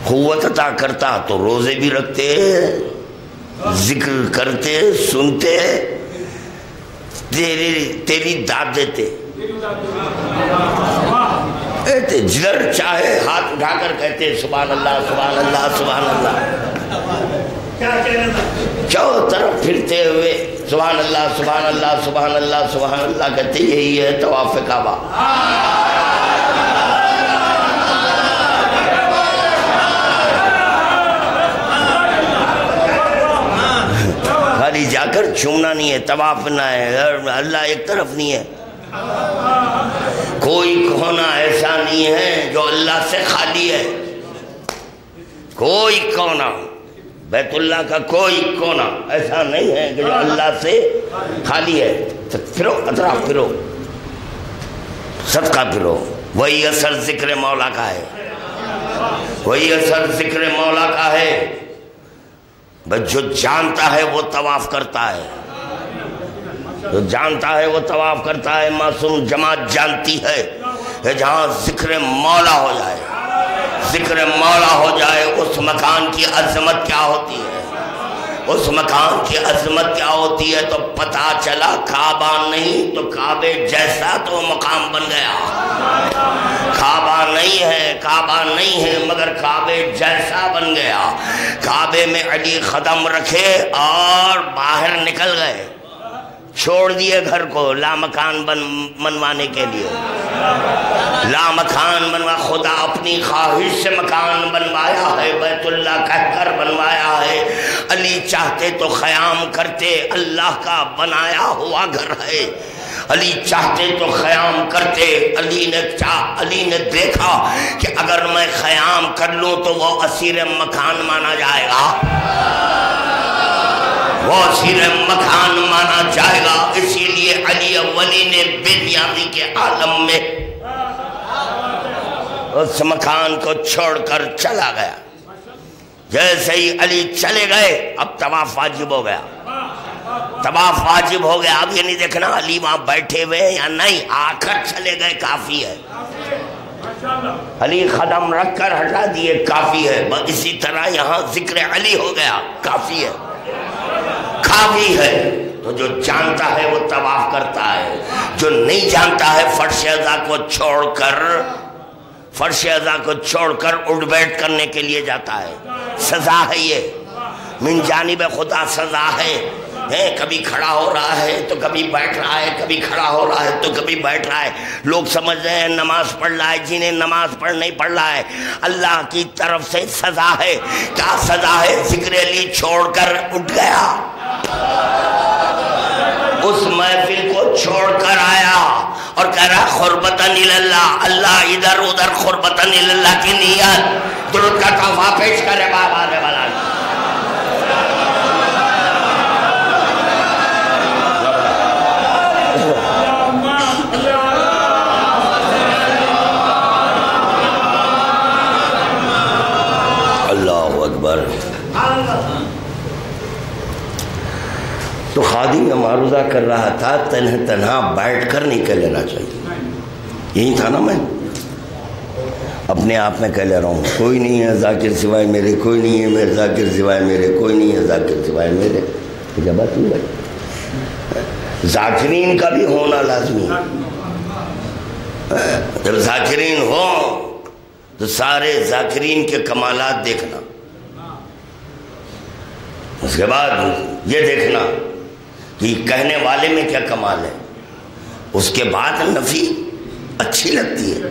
قوت عطا کرتا تو روزے بھی رکھتے، ذکر کرتے، سنتے، تیری داد دیتے، جدھر چاہے ہاتھ اٹھا کر کہتے سبحان اللہ سبحان اللہ سبحان اللہ، چاروں طرف پھرتے ہوئے سبحان اللہ سبحان اللہ سبحان اللہ سبحان اللہ کہتے، یہی ہے طواف کعبہ۔ خالی جا کر چومنا نہیں ہے، طواف نہ ہے، اللہ ایک طرف نہیں ہے، کوئی کونا ایسا نہیں ہے جو اللہ سے خالی ہے، کوئی کونا، بیت اللہ کا کوئی کونا ایسا نہیں ہے کہ جو اللہ سے خالی ہے. پھرو اطراف پھرو، صدقہ پھرو. وہی اثر ذکر مولا کا ہے، وہی اثر ذکر مولا کا ہے. بس جو جانتا ہے وہ طواف کرتا ہے، جو جانتا ہے وہ طواف کرتا ہے. معصوم جماعت جانتی ہے کہ جہاں ذکر مولا ہو جائے، ذکر مولا ہو جائے، اس مکان کی عظمت کیا ہوتی ہے، اس مکان کی عظمت کیا ہوتی ہے. تو پتہ چلا کعبہ نہیں تو کعبے جیسا تو مقام بن گیا. کعبہ نہیں ہے، کعبہ نہیں ہے مگر کعبے جیسا بن گیا. کعبے میں علی قدم رکھے اور باہر نکل گئے، چھوڑ دیے گھر کو لامکان بنوانے کے لیے. لامکان بنوا، خدا اپنی خواہش سے مکان بنوایا ہے، بیت اللہ کہہ کر بنوایا ہے. علی چاہتے تو خیام کرتے، اللہ کا بنایا ہوا گھر ہے. علی چاہتے تو خیام کرتے. علی نے دیکھا کہ اگر میں خیام کر لوں تو وہ اسیر مکان مانا جائے گا، وہ اسیر مکان مانا جائے گا. اسی لیے علی اولی نے بے نیازی کے عالم میں اس مکان کو چھوڑ کر چلا گیا. جیسے ہی علی چلے گئے اب طواف واجب ہو گیا، طواف واجب ہو گیا. اب یہ نہیں دیکھنا علی وہاں بیٹھے ہوئے یا نہیں، آ کر چلے گئے کافی ہے. علی قدم رکھ کر ہٹا دیے کافی ہے. اسی طرح یہاں ذکر علی ہو گیا، کافی ہے، کافی ہے. تو جو جانتا ہے وہ طواف کرتا ہے، جو نہیں جانتا ہے فرش اعضا کو چھوڑ کر، فرش اعضا کو چھوڑ کر اٹھ بیٹھ کرنے کے لیے جاتا ہے. سزا ہے یہ، من جانب خدا سزا ہے. کبھی کھڑا ہو رہا ہے تو کبھی بیٹھ رہا ہے، کبھی کھڑا ہو رہا ہے تو کبھی بیٹھ رہا ہے. لوگ سمجھ رہے ہیں نماز پڑھ رہا ہے، جنہیں نماز نہیں پڑھ رہا ہے. اللہ کی طرف سے سزا ہے. کیا سزا ہے؟ ذکر علی چھوڑ کر اٹھ گیا، اس محفل کو چھوڑ کر آیا اور کہہ رہا قربتاً اللہ، اللہ ادھر ادھر قربتاً اللہ کی نیت. درود کا تحفہ پیش کرے بابا نے والا. اللہ اکبر. تو خادم میں معروضہ کر رہا تھا تنہا بیٹھ کر نہیں کہہ لینا چاہیے. یہی تھا نا، میں اپنے آپ میں کہہ لے رہا ہوں کوئی نہیں ہے ذاکر سوائے میرے، کوئی نہیں ہے میرے ذاکر سوائے میرے، کوئی نہیں ہے ذاکر سوائے میرے. جب بات نہیں بھائی، ذاکرین کا بھی ہونا لازمی ہے. جب ذاکرین ہو تو سارے ذاکرین کے کمالات دیکھنا، اس کے بعد یہ دیکھنا کہ کہنے والے میں کیا کمال ہے. اس کے بعد نفی اچھی لگتی ہے،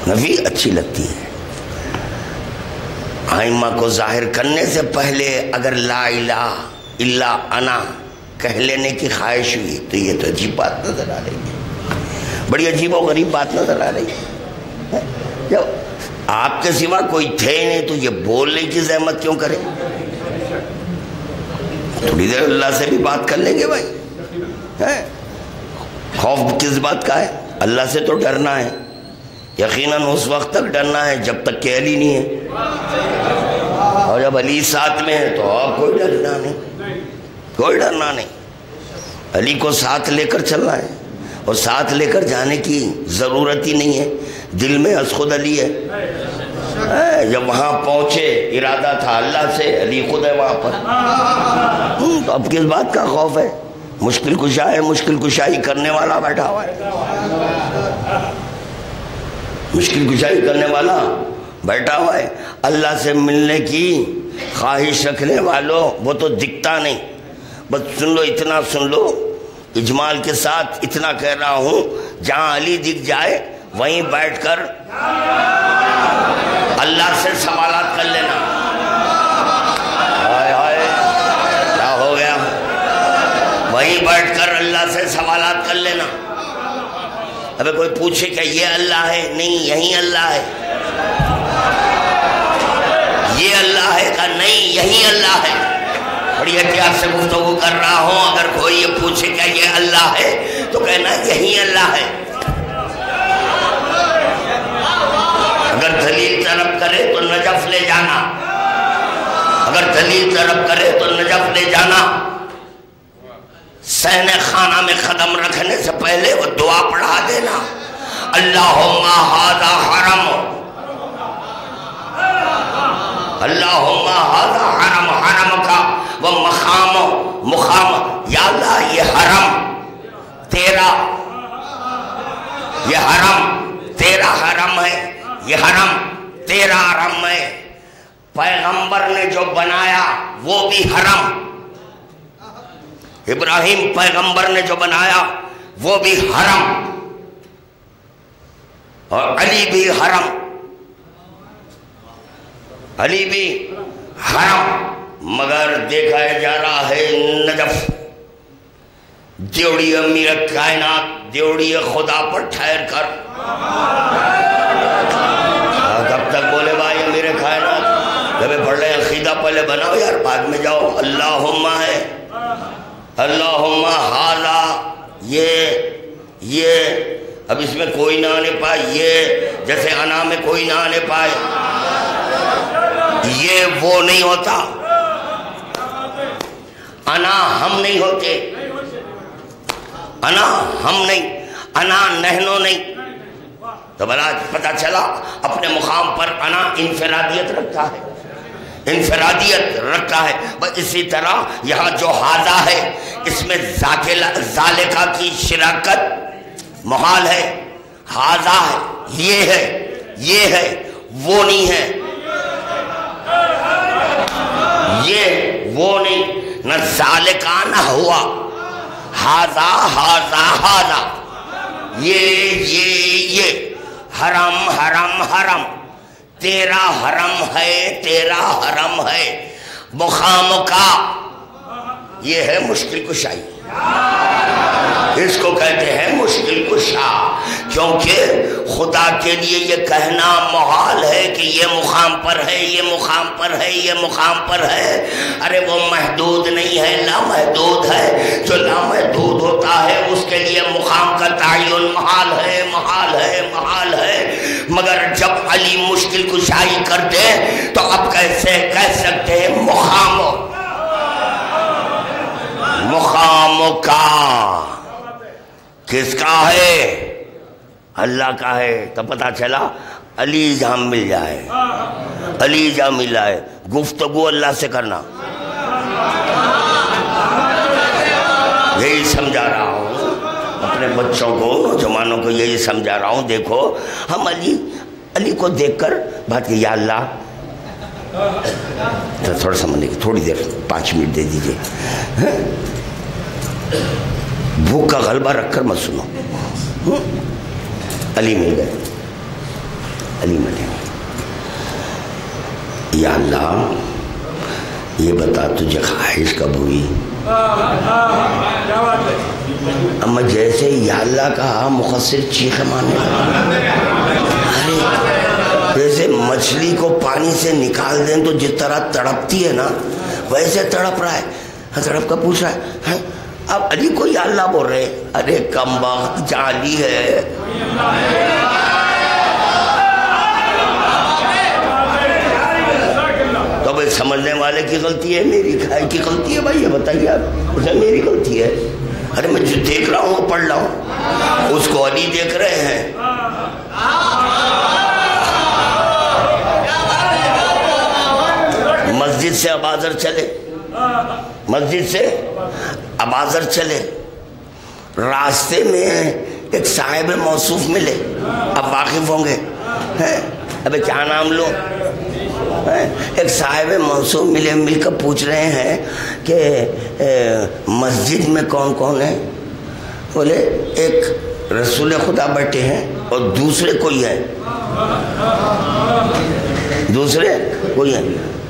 نفی اچھی لگتی ہے. آئمہ کو ظاہر کرنے سے پہلے اگر لا الہ الا انا کہہ لینے کی خواہش ہوئی تو یہ تو عجیب بات نظر آ رہی ہے، بڑی عجیب و غریب بات نظر آ رہی ہے. جب آپ کے سوا کوئی تھے نہیں تو یہ بولنے کی زحمت کیوں کریں؟ تھوڑی دیر اللہ سے بھی بات کر لیں گے بھائی. خوف کس بات کا ہے؟ اللہ سے تو ڈرنا ہے، یقیناً اس وقت تک ڈرنا ہے جب تک کہ علی نہیں ہے. اور جب علی ساتھ میں ہے تو آپ کوئی ڈرنا نہیں، کوئی ڈرنا نہیں. علی کو ساتھ لے کر چلنا ہے، اور ساتھ لے کر جانے کی ضرورت ہی نہیں ہے. دل میں از خود علی ہے. جب وہاں پہنچے ارادہ تھا اللہ سے، علی خود ہے وہاں پر. تو اب کس بات کا خوف ہے؟ مشکل کشا ہے، مشکل کشائی کرنے والا بیٹھا ہوا ہے، مشکل کشائی کرنے والا بیٹھا ہوا ہے. اللہ سے ملنے کی خواہش رکھنے والوں وہ تو دکھتا نہیں. بس سن لو، اتنا سن لو، اجمال کے ساتھ اتنا کہہ رہا ہوں، جہاں علی دکھ جائے وہیں بیٹھ کر اللہ سے سوالات کر لینا. ہائے ہائے کیا ہو گیا؟ وہیں بیٹھ کر اللہ سے سوالات کر لینا. ابھی کوئی پوچھے کہ یہ اللہ ہے؟ نہیں، یہیں اللہ ہے. یہی اللہ ہے. بڑی احتیاط سے گفتگو کر رہا ہوں، اگر کوئی یہ پوچھے کہ یہ اللہ ہے تو کہنا یہی اللہ ہے. اگر دلیل طلب کرے تو نجف لے جانا، اگر دلیل طلب کرے تو نجف لے جانا. صحن خانہ میں قدم رکھنے سے پہلے وہ دعا پڑھا دینا، اللہم ھذا حرم، اللہم ھذا حرم، حرم کا وہ مقام، یا اللہ یہ حرم تیرا، یہ حرم تیرا حرم ہے، یہ حرم تیرا حرم ہے. پیغمبر نے جو بنایا وہ بھی حرم، ابراہیم پیغمبر نے جو بنایا وہ بھی حرم، اور علی بھی حرم، علی بھی حرم. مگر دیکھا جا رہا ہے نجف، دیوڑی امیر کائنات، دیوڑی خدا پر ٹھہر کر. کب تک بولے بھائی امیر کائنات؟ جب پڑھ لیں عقیدہ پہلے بناؤ یار، بعد میں جاؤ. اللہم ہے، اللہم ھذا، یہ اب اس میں کوئی نہ آنے پائے، یہ جیسے انا میں کوئی نہ آنے پائے، یہ وہ نہیں ہوتا. انا ہم نہیں ہوتے، انا ہم نہیں، انا نحنو نہیں. تو بلا پتہ چلا اپنے مقام پر انا انفرادیت رکھتا ہے، انفرادیت رکھتا ہے. بس اسی طرح یہاں جو ھذا ہے اس میں ذالکہ کی شراکت محال ہے. ھذا ہے، یہ ہے، وہ نہیں ہے، یہ وہ نہیں، نہ ذالکہ نہ ہوا. ھذا ھذا ھذا، یہ حرم حرم حرم، تیرا حرم ہے، تیرا حرم ہے. مقام کا یہ ہے مشکل کشائی، اس کو کہتے ہیں مشکل کشا، کیونکہ خدا کے لیے یہ کہنا محال ہے کہ یہ مقام پر ہے، یہ مقام پر ہے، یہ مقام پر ہے. ارے وہ محدود نہیں ہے، لامحدود ہے. جو لامحدود ہوتا ہے اس کے لیے مقام کا تعین محال ہے، محال ہے، محال ہے. مگر جب علی مشکل کشائی کرتے تو اب کیسے کہہ سکتے ہیں مقام کا کس کا ہے؟ اللہ کا ہے. تو پتہ چلا علی جہاں مل جائے، علی جہاں مل جائے، گفتگو اللہ سے کرنا. یہی سمجھا رہا ہوں اپنے بچوں کو، نوجوانوں کو یہی سمجھا رہا ہوں. دیکھو ہم علی کو دیکھ کر بات کی، یا اللہ تو تھوڑا سمجھنے کی، تھوڑی دیر 5 منٹ دے دیجئے. بھوک کا غلبہ رکھ کر مت سنو. علی مل گئے، علی ملے. یا اللہ یہ بتا تجھے خواہش کب ہوئی؟ اما جیسے یا اللہ کہا مخصر چیخ مارنے لگا. جیسے مچھلی کو پانی سے نکال دیں تو جس طرح تڑپتی ہے نا ویسے تڑپ رہا ہے. تڑپ کا پوچھ رہا ہے. اب علی کو یا اللہ بول رہے، ارے کم بخت جعلی ہے. تو بھائی سمجھنے والے کی غلطی ہے، میری کی غلطی ہے؟ بھائی یہ بتائیے آپ، اسے میری غلطی ہے. ارے میں جو دیکھ رہا ہوں وہ پڑھ رہا ہوں، اس کو علی دیکھ رہے ہیں. مسجد سے ابازر چلے، مسجد سے ابازر چلے، راستے میں ایک صاحب موصوف ملے. اب واقف ہوں گے، ابے کیا نام لو؟ ایک صاحب موصوف ملے، مل کر پوچھ رہے ہیں کہ مسجد میں کون کون ہے؟ بولے ایک رسول خدا بیٹھے ہیں اور دوسرے کوئی ہے، دوسرے کوئی ہے.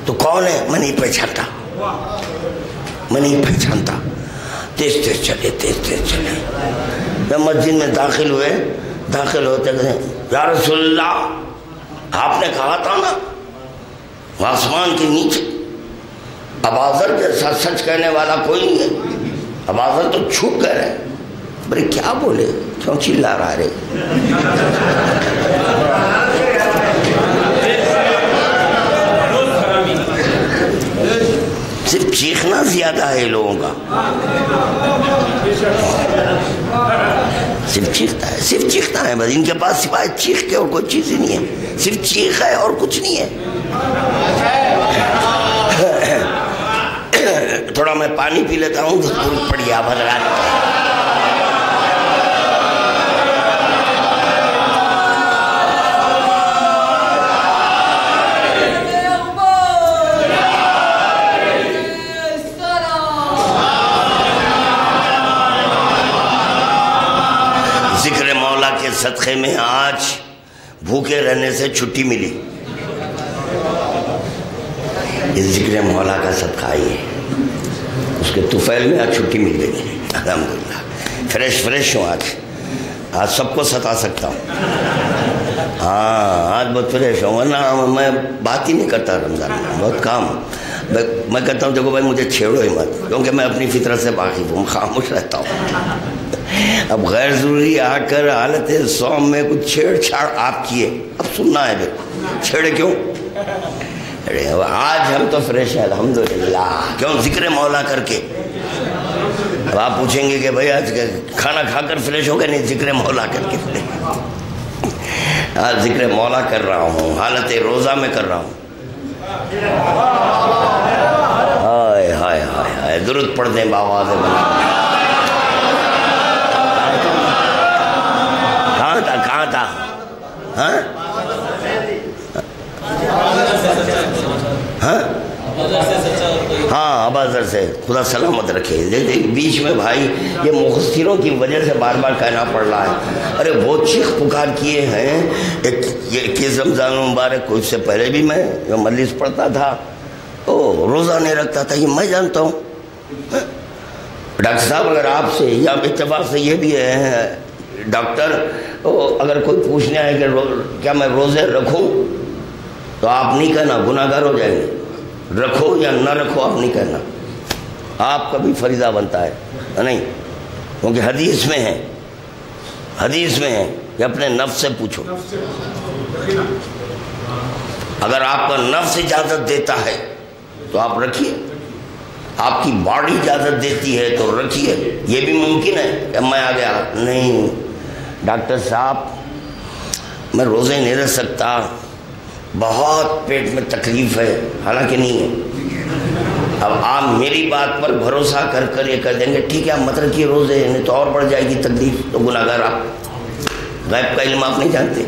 تو کون ہے؟ میں نہیں پہچانتا، میں نہیں پہچانتا. تیز تیز چلے، تیز تیز چلے. جب مسجد میں داخل ہوئے، داخل ہوتے کہتے ہیں یا رسول اللہ آپ نے کہا تھا نا آسمان کے نیچے اباذر جیسا سچ کہنے والا کوئی نہیں ہے. اباذر تو چھپ کہہ رہے ہیں. بھائی کیا بولے, کیوں چلا رہا ہے؟ صرف چیخنا زیادہ ہے لوگوں کا. صرف چیختا ہے بس. ان کے پاس سوائے چیخ کے اور کوئی چیز ہی نہیں ہے. صرف چیخ ہے اور کچھ نہیں ہے. تھوڑا میں پانی پی لیتا ہوں. پڑھیا حضرات, ذکر مولا کے صدقے میں آج بھوکے رہنے سے چھٹی ملی. یہ ذکر مولا کا صدقہ ہی ہے. اس کے طفیل میں آج چھٹی مل گئی. الحمدللہ فریش ہوں. آج سب کو ستا سکتا ہوں. ہاں آج بہت فریش ہوں, ورنہ میں بات ہی نہیں کرتا رمضان میں. بہت کام میں کہتا ہوں. دیکھو بھائی مجھے چھیڑو ہی مت, کیونکہ میں اپنی فطرت سے واقف ہوں, خاموش رہتا ہوں. اب غیر ضروری آ کر حالت صوم میں کچھ چھیڑ چھاڑ آپ کیے, اب سننا ہے. پھر چھیڑے کیوں؟ آج ہم تو فریش ہیں الحمدللہ. کیوں؟ ذکر مولا کر کے. اب آپ پوچھیں گے کہ بھئی آج کھانا کھا کر فریش ہو گئے؟ نہیں, ذکر مولا کر کے. آج ذکر مولا کر رہا ہوں, حالت روزہ میں کر رہا ہوں. ہائے ہائے ہائے ہائے, درود پڑھ دیں بآواز بلند. کہاں تھا؟ ہاں اباذر سے خدا سلامت رکھے. بیچ میں بھائی یہ مخصروں کی وجہ سے بار بار کہنا پڑ رہا ہے. ارے وہ چیخ پکار کیے ہیں. ایک رمضان مبارک کو اس سے پہلے بھی میں مجلس پڑھتا تھا, روزہ نہیں رکھتا تھا, یہ میں جانتا ہوں. ڈاکٹر صاحب اگر آپ سے یا اتفاق سے یہ بھی ہے ڈاکٹر, اگر کوئی پوچھنے آئے کہ کیا میں روزے رکھوں, تو آپ نہیں کہنا, گناہگار ہو جائیں گے. رکھو یا نہ رکھو آپ نہیں کہنا, آپ کا بھی فریضہ بنتا ہے. نہیں, کیونکہ حدیث میں ہے کہ اپنے نفس سے پوچھو. اگر آپ کا نفس اجازت دیتا ہے تو آپ رکھیے, آپ کی باڈی اجازت دیتی ہے تو رکھیے. یہ بھی ممکن ہے کہ میں آ گیا, نہیں ڈاکٹر صاحب میں روزے نہیں رکھ سکتا, بہت پیٹ میں تکلیف ہے, حالانکہ نہیں ہے. اب آپ میری بات پر بھروسہ کر کر یہ کر دیں گے ٹھیک ہے آپ مت رکھیے روزے, نہیں تو اور بڑھ جائے گی تکلیف, تو گناہگار آپ. غیب کا علم آپ نہیں جانتے.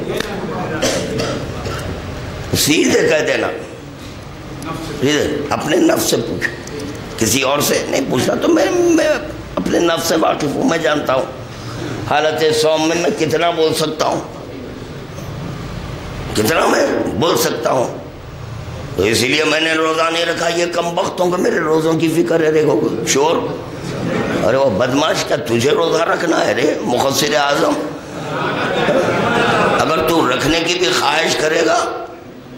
سیدھے کہہ دینا, اپنے نفس سے پوچھو, کسی اور سے نہیں پوچھنا. تو میں اپنے نفس سے واقف ہوں, میں جانتا ہوں حالت صوم میں کتنا بول سکتا ہوں, کتنا میں بول سکتا ہوں. تو اس لیے میں نے روزہ نہیں رکھا. یہ کم بختوں کو میرے روزوں کی فکر ہے. دیکھو شور, ارے وہ بدماش, کیا تجھے روزہ رکھنا ہے رے مخصر اعظم؟ اگر تو رکھنے کی بھی خواہش کرے گا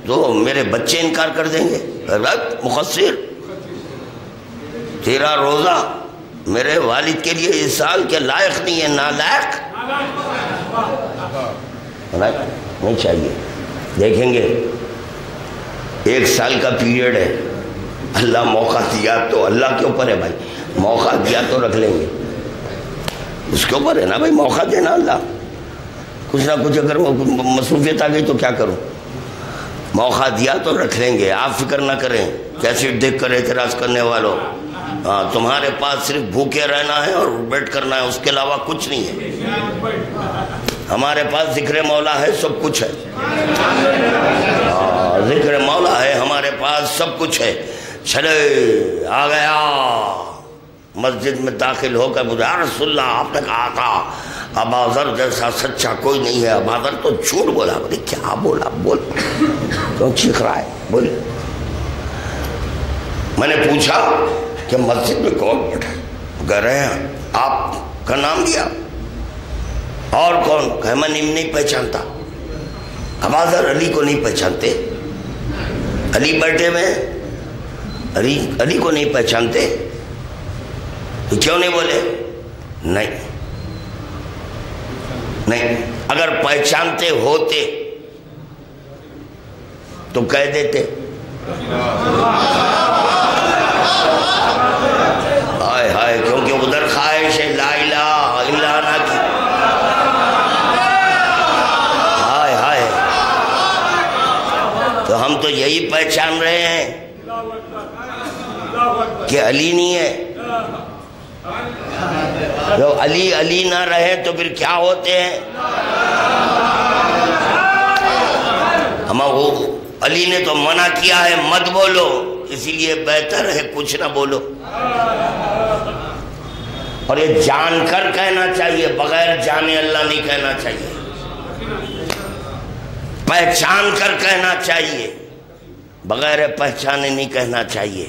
تو میرے بچے انکار کر دیں گے. مخصر, تیرا روزہ میرے والد کے لیے اس سال کے لائق نہیں ہے, نالائق نہیں چاہیے. دیکھیں گے 1 سال کا پیریڈ ہے, اللہ موقع دیا تو, اللہ کے اوپر ہے بھائی, موقع دیا تو رکھ لیں گے. اس کے اوپر ہے نا بھائی, موقع دینا اللہ. کچھ نہ کچھ اگر مصروفیت آ گئی تو کیا کروں, موقع دیا تو رکھ لیں گے. آپ فکر نہ کریں کیسے دیکھ کر اعتراض کرنے والوں. ہاں تمہارے پاس صرف بھوکے رہنا ہے اور بیٹھ کرنا ہے, اس کے علاوہ کچھ نہیں ہے. ہمارے پاس ذکر مولا ہے, سب کچھ ہے. ذکر مولا ہے ہمارے پاس, سب کچھ ہے. چلے آ گیا مسجد میں داخل ہو کر, یا رسول اللہ آپ نے کہا تھا اباذر جیسا سچا کوئی نہیں ہے. اباذر تو جھوٹ بولا. بولے کیا بولا؟ بول, کیوں چیخ رہا ہے؟ بول. میں نے پوچھا کہ مسجد میں کون بیٹھا ہے؟ کہہ رہے ہیں آپ کا نام لیا. اور کون؟ کہ میں نہیں پہچانتا. اباذر علی کو نہیں پہچانتے؟ علی بیٹھے میں علی کو نہیں پہچانتے؟ تو کیوں نہیں بولے؟ نہیں، اگر پہچانتے ہوتے تو کہہ دیتے ہائے ہائے، کیونکہ ادھر خواہش ہے لا الہ الا انا کی، ہائے ہائے، تو ہم تو یہی پہچان رہے ہیں کہ علی نہیں ہے۔ جو علی علی نہ رہے تو پھر کیا ہوتے ہیں؟ وہ علی نے تو منع کیا ہے مت بولو، اسی لیے بہتر ہے کچھ نہ بولو، اور یہ جان کر کہنا چاہیے، بغیر جانے اللہ نہیں کہنا چاہیے، پہچان کر کہنا چاہیے، بغیر پہچانے نہیں کہنا چاہیے،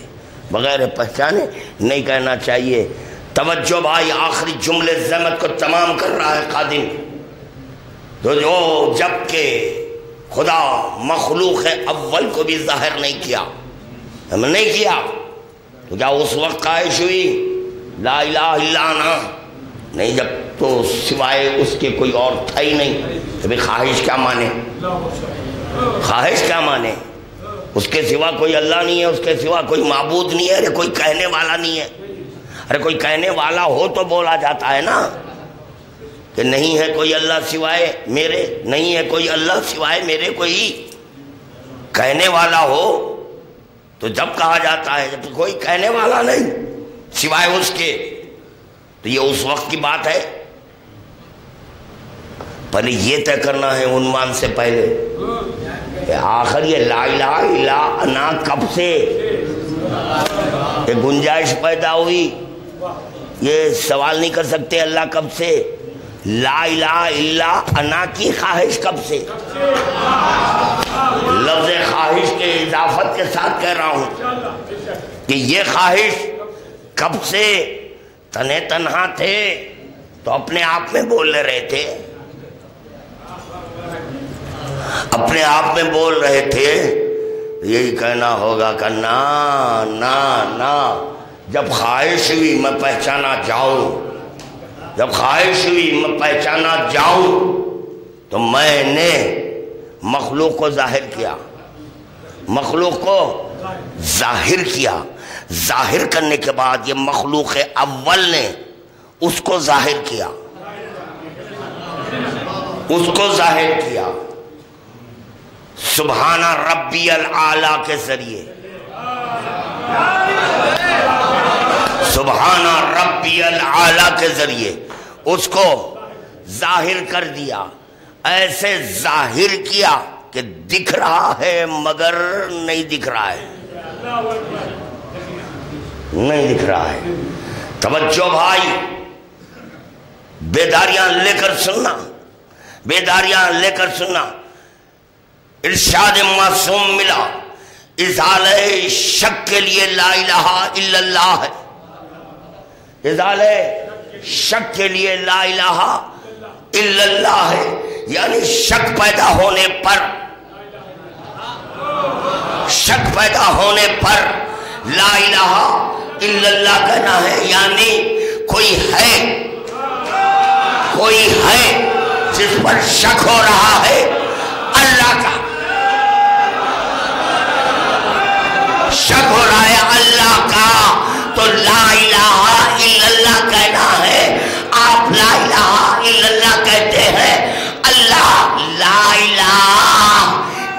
بغیر پہچانے نہیں کہنا چاہیے۔ توجہ بھائی، آخری جملے زحمت کو تمام کر رہا ہے خادم، تو جو جبکہ خدا مخلوق اول کو بھی ظاہر نہیں کیا، ہم نہیں کیا، تو کیا اس وقت خواہش ہوئی لا الہ الا انا؟ نہیں، جب تو سوائے اس کے کوئی اور تھا ہی نہیں، تو پھر خواہش کیا مانے؟ خواہش کیا مانے؟ اس کے سوا کوئی اللہ نہیں ہے، اس کے سوا کوئی معبود نہیں ہے، ارے کوئی کہنے والا نہیں ہے، ارے کوئی کہنے والا ہو تو بولا جاتا ہے نا کہ نہیں ہے کوئی اللہ سوائے میرے، نہیں ہے کوئی اللہ سوائے میرے، کوئی کہنے والا ہو تو جب کہا جاتا ہے، جب کوئی کہنے والا نہیں سوائے اس کے، تو یہ اس وقت کی بات ہے۔ پہلے یہ طے کرنا ہے عنوان سے پہلے کہ آخر یہ لا الہ الا انا کب سے یہ گنجائش پیدا ہوئی؟ یہ سوال نہیں کر سکتے اللہ کب سے؟ لا الہ الا انا کی خواہش کب سے؟ لفظ خواہش کے اضافت کے ساتھ کہہ رہا ہوں کہ یہ خواہش کب سے؟ تنہ تنہا تھے تو اپنے آپ میں بول رہے تھے، اپنے آپ میں بول رہے تھے، یہی کہنا ہوگا کہ نا نا نا، جب خواہش ہوئی میں پہچانا جاؤں، جب خواہش ہوئی میں پہچانا جاؤں تو میں نے مخلوق کو ظاہر کیا، مخلوق کو ظاہر کیا، ظاہر کرنے کے بعد یہ مخلوق اول نے اس کو ظاہر کیا، اس کو ظاہر کیا سبحان ربی الاعلیٰ کے ذریعے، سبحان ربی الاعلیٰ کے ذریعے اس کو ظاہر کر دیا، ایسے ظاہر کیا کہ دکھ رہا ہے مگر نہیں دکھ رہا ہے، نہیں دکھ رہا ہے۔ توجہ بھائی، بیداریاں لے کر سننا، بیداریاں لے کر سننا۔ ارشاد معصوم ملا، ازالہ شک کے لیے لا الہ الا اللہ ہے، ازالہ شک کے لیے لا الہ الا اللہ ہے، یعنی شک پیدا ہونے پر، شک پیدا ہونے پر لا الہ الا اللہ کہنا ہے، یعنی کوئی ہے جس پر شک ہو رہا ہے اللہ کا، شک ہو رہا ہے اللہ کا، تو لا الہ الا اللہ کہنا ہے۔ آپ لا الہ الا اللہ کہتے ہیں، اللہ لا الہ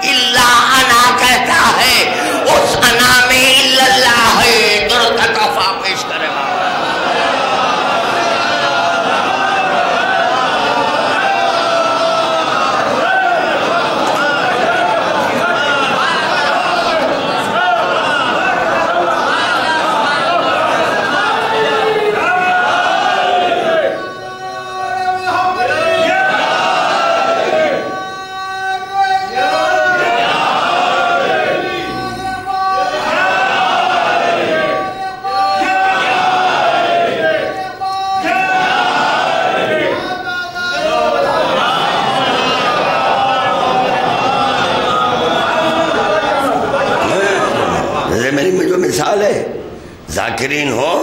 الا انا کہتا ہے، اس انا میں الا اللہ ہے۔ درود کا تحفہ پیش کرے گا۔ مثال ہے، ذاکرین ہو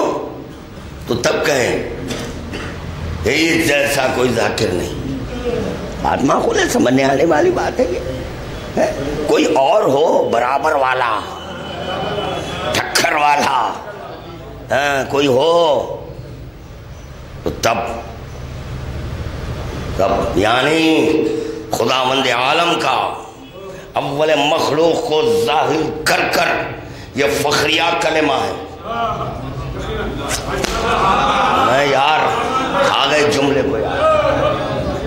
تو تب کہیں اس جیسا کوئی ذاکر نہیں. بات معقول ہے، سمجھنے آنے والی بات ہے یہ. کوئی اور ہو برابر والا، ٹکر والا، کوئی ہو تو تب یعنی خداوند عالم کا اول مخلوق کو ظاہر کر کر یہ فخریہ کلمہ ہے. میں یار کھا گئے جملے کو، یار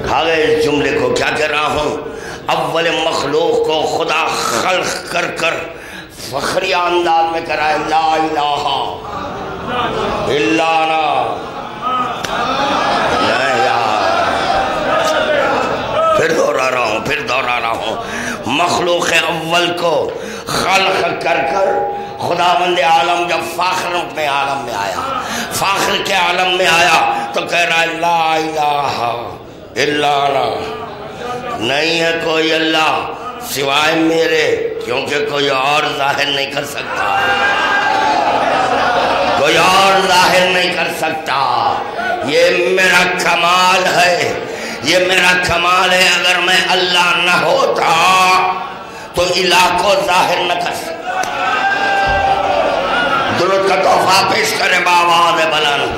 کھا گئے اس جملے کو. کیا کہہ رہا ہوں؟ اول مخلوق کو خدا خلق کر کر فخریہ انداز میں کرائے لا الہ الا انا. پھر دوہرا رہا ہوں مخلوق اول کو خلق کر کر خداوند عالم جب فاخر میں عالم میں آیا، فاخر کے عالم میں آیا تو کہہ رہا ہے لا الہ الا انا، نہیں ہے کوئی اللہ سوائے میرے، کیونکہ کوئی اور ظاہر نہیں کر سکتا، کوئی اور ظاہر نہیں کر سکتا. یہ میرا کمال ہے، یہ میرا کمال ہے. اگر میں اللہ نہ ہوتا تو الہ کو ظاہر نہ کر سکتا. درود کا تحفہ پیش کرے بآواز بلند.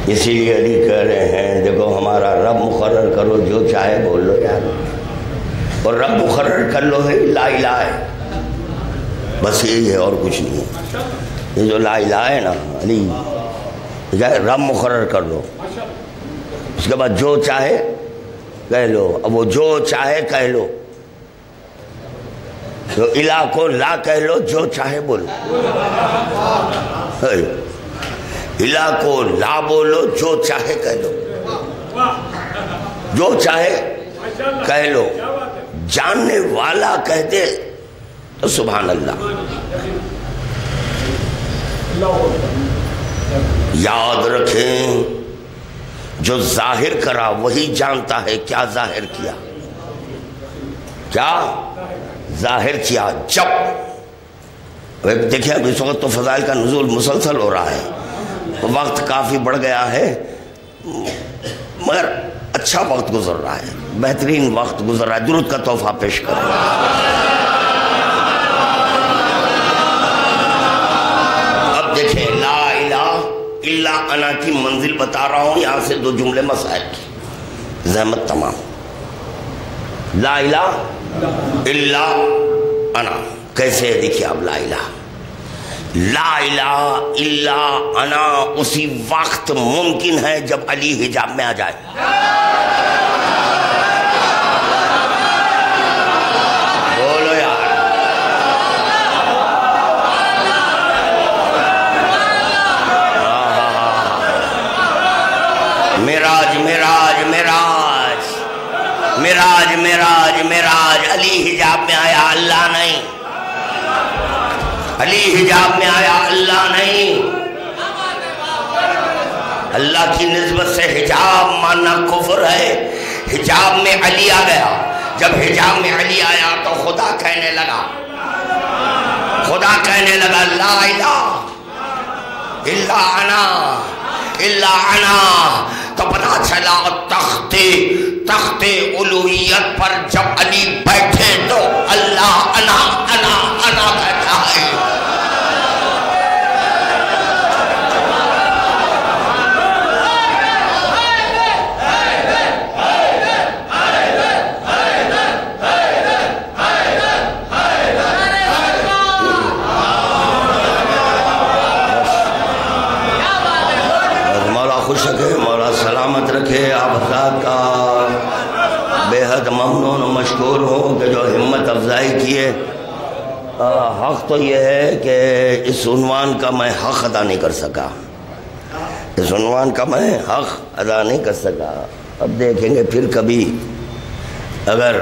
اسی لیے علی کہہ رہے ہیں دیکھو ہمارا رب مقرر کرو جو چاہے بول لو یار، اور رب مقرر کر لو ہے لا الہ ہے، بس یہی ہے اور کچھ نہیں ہے. یہ جو لا الہ ہے نا علی، رب مقرر کر لو، اس کے بعد جو چاہے کہہ لو. اب وہ جو چاہے کہہ لو، تو الہ کو لا کہہ لو، جو چاہے بولو. الہ کو لا بولو، جو چاہے کہہ لو، جو چاہے کہہ لو. جاننے والا کہہ دے تو سبحان اللہ. یاد رکھیں جو ظاہر کرا وہی جانتا ہے کیا ظاہر کیا، کیا ظاہر کیا. جب دیکھیں اب اس وقت تو فضائل کا نزول مسلسل ہو رہا ہے، وقت کافی بڑھ گیا ہے، مگر اچھا وقت گزر رہا ہے، بہترین وقت گزر رہا ہے. درود کا تحفہ پیش کریں. اب دیکھیں لا الہ الا انا کی منزل بتا رہا ہوں، یہاں سے 2 جملے مسائل کی زحمت تمام. لا الہ الا انا کیسے ہے؟ دیکھیں اب لا الہ الا انا اسی وقت ممکن ہے جب علی حجاب میں آ جائے. بولو یار. معراج معراج معراج معراج معراج معراج علی حجاب میں آیا، اللہ نہیں. علی حجاب میں آیا، اللہ نہیں. اللہ کی نسبت سے حجاب ماننا کفر ہے. حجاب میں علی آ گیا. جب حجاب میں علی آیا تو خدا کہنے لگا لا الہ الا انا. تو پتا چلا تخت الوہیت پر جب علی بیٹھے تو اللہ انا انا انا کہتا ہے. خوش رکھے، مولا سلامت رکھے. آپ حضرات کا بے حد ممنون و مشکور ہوں کہ جو ہمت افزائی کیے. حق تو یہ ہے کہ اس عنوان کا میں حق ادا نہیں کر سکا، اس عنوان کا میں حق ادا نہیں کر سکا. اب دیکھیں گے پھر کبھی اگر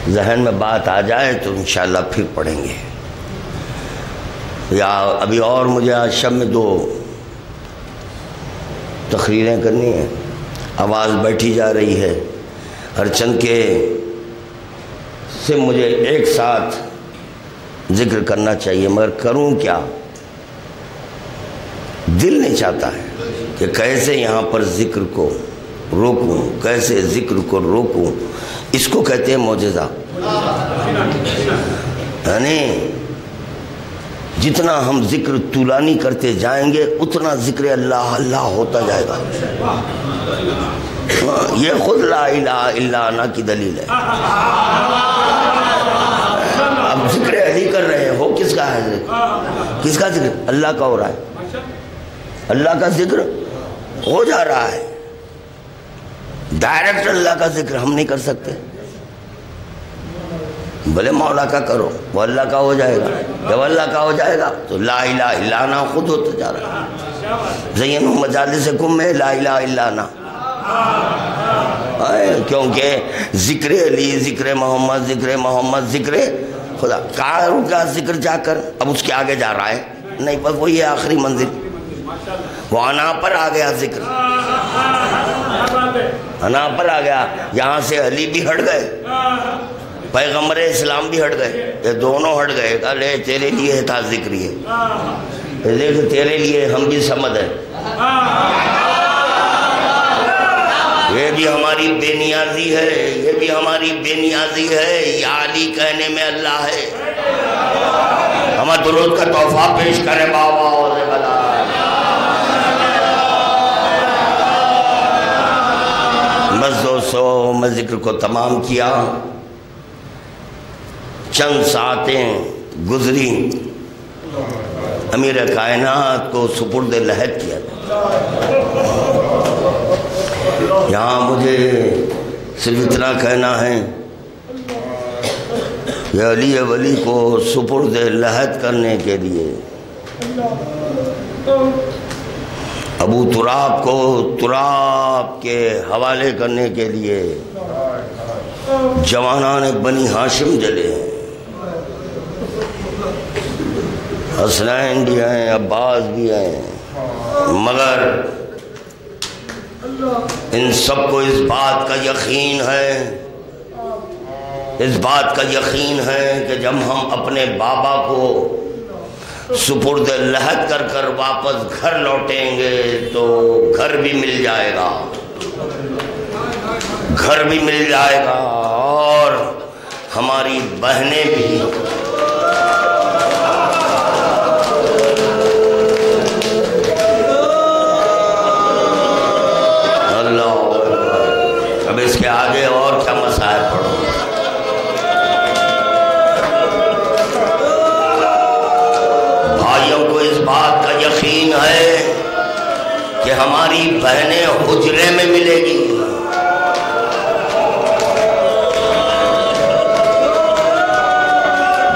ذہن میں بات آ جائے تو انشاءاللہ پھر پڑھیں گے. یا ابھی اور مجھے آج شب میں 2 تقریریں کرنی ہیں، آواز بیٹھی جا رہی ہے، ہر چند کے سے مجھے ایک ساتھ ذکر کرنا چاہیے، مگر کروں کیا؟ دل نہیں چاہتا ہے کہ کیسے یہاں پر ذکر کو روکوں، کیسے ذکر کو روکوں۔ اس کو کہتے ہیں معجزہ، یعنی جتنا ہم ذکر طولانی کرتے جائیں گے اتنا ذکر اللہ اللہ ہوتا جائے گا۔ یہ خود لا الہ الا انا کی دلیل ہے۔ اب ذکر علی کر رہے ہیں، ہو کس کا ہے ذکر؟ کس کا ذکر؟ اللہ کا ہو رہا ہے، اللہ کا ذکر ہو جا رہا ہے۔ ڈائریکٹ اللہ کا ذکر ہم نہیں کر سکتے، بھلے مولا کا کرو، وہ اللہ کا ہو جائے گا۔ جب اللہ کا ہو جائے گا تو لا الہ الا انا خود ہوتا جا رہا ہے۔ زینوا مجالسکم میں لا الہ الا انا، کیونکہ ذکر علی، ذکر محمد، ذکر خدا کہاں رکا ذکر جا کر؟ اب اس کے آگے جا رہا ہے نہیں، بس وہی ہے آخری منزل، وہ انا پر آ گیا ذکر، انا پر آ گیا۔ یہاں سے علی بھی ہٹ گئے، پیغمبر اسلام بھی ہٹ گئے، یہ دونوں ہٹ گئے۔ لے تیرے لیے تھا ذکر، یہ دیکھ تیرے لیے ہم بھی سمجھ ہیں، یہ بھی ہماری بے نیازی ہے، یہ بھی ہماری بے نیازی ہے، یا علی کہنے میں اللہ ہے۔ ہم درود کا تحفہ پیش کریں بابا اور بلا۔ بس دوستو، میں ذکر کو تمام کیا، چند ساعتیں گزری، امیر کائنات کو سپرد لحد کیا۔ یہاں مجھے صرف اتنا کہنا ہے کہ علی ولی کو سپرد لحد کرنے کے لیے ابو تراب کو تراب کے حوالے کرنے کے لیے جوانان بنی ہاشم جلے ہیں، حسنین بھی ہیں، عباس بھی ہیں، مگر ان سب کو اس بات کا یقین ہے، اس بات کا یقین ہے کہ جب ہم اپنے بابا کو سپرد لحد کر کر واپس گھر لوٹیں گے تو گھر بھی مل جائے گا، گھر بھی مل جائے گا، اور ہماری بہنیں بھی۔ اب اس کے آگے اور کیا مسائل پڑھو؟ بھائیوں کو اس بات کا یقین ہے کہ ہماری بہنیں حجرے میں ملے گی،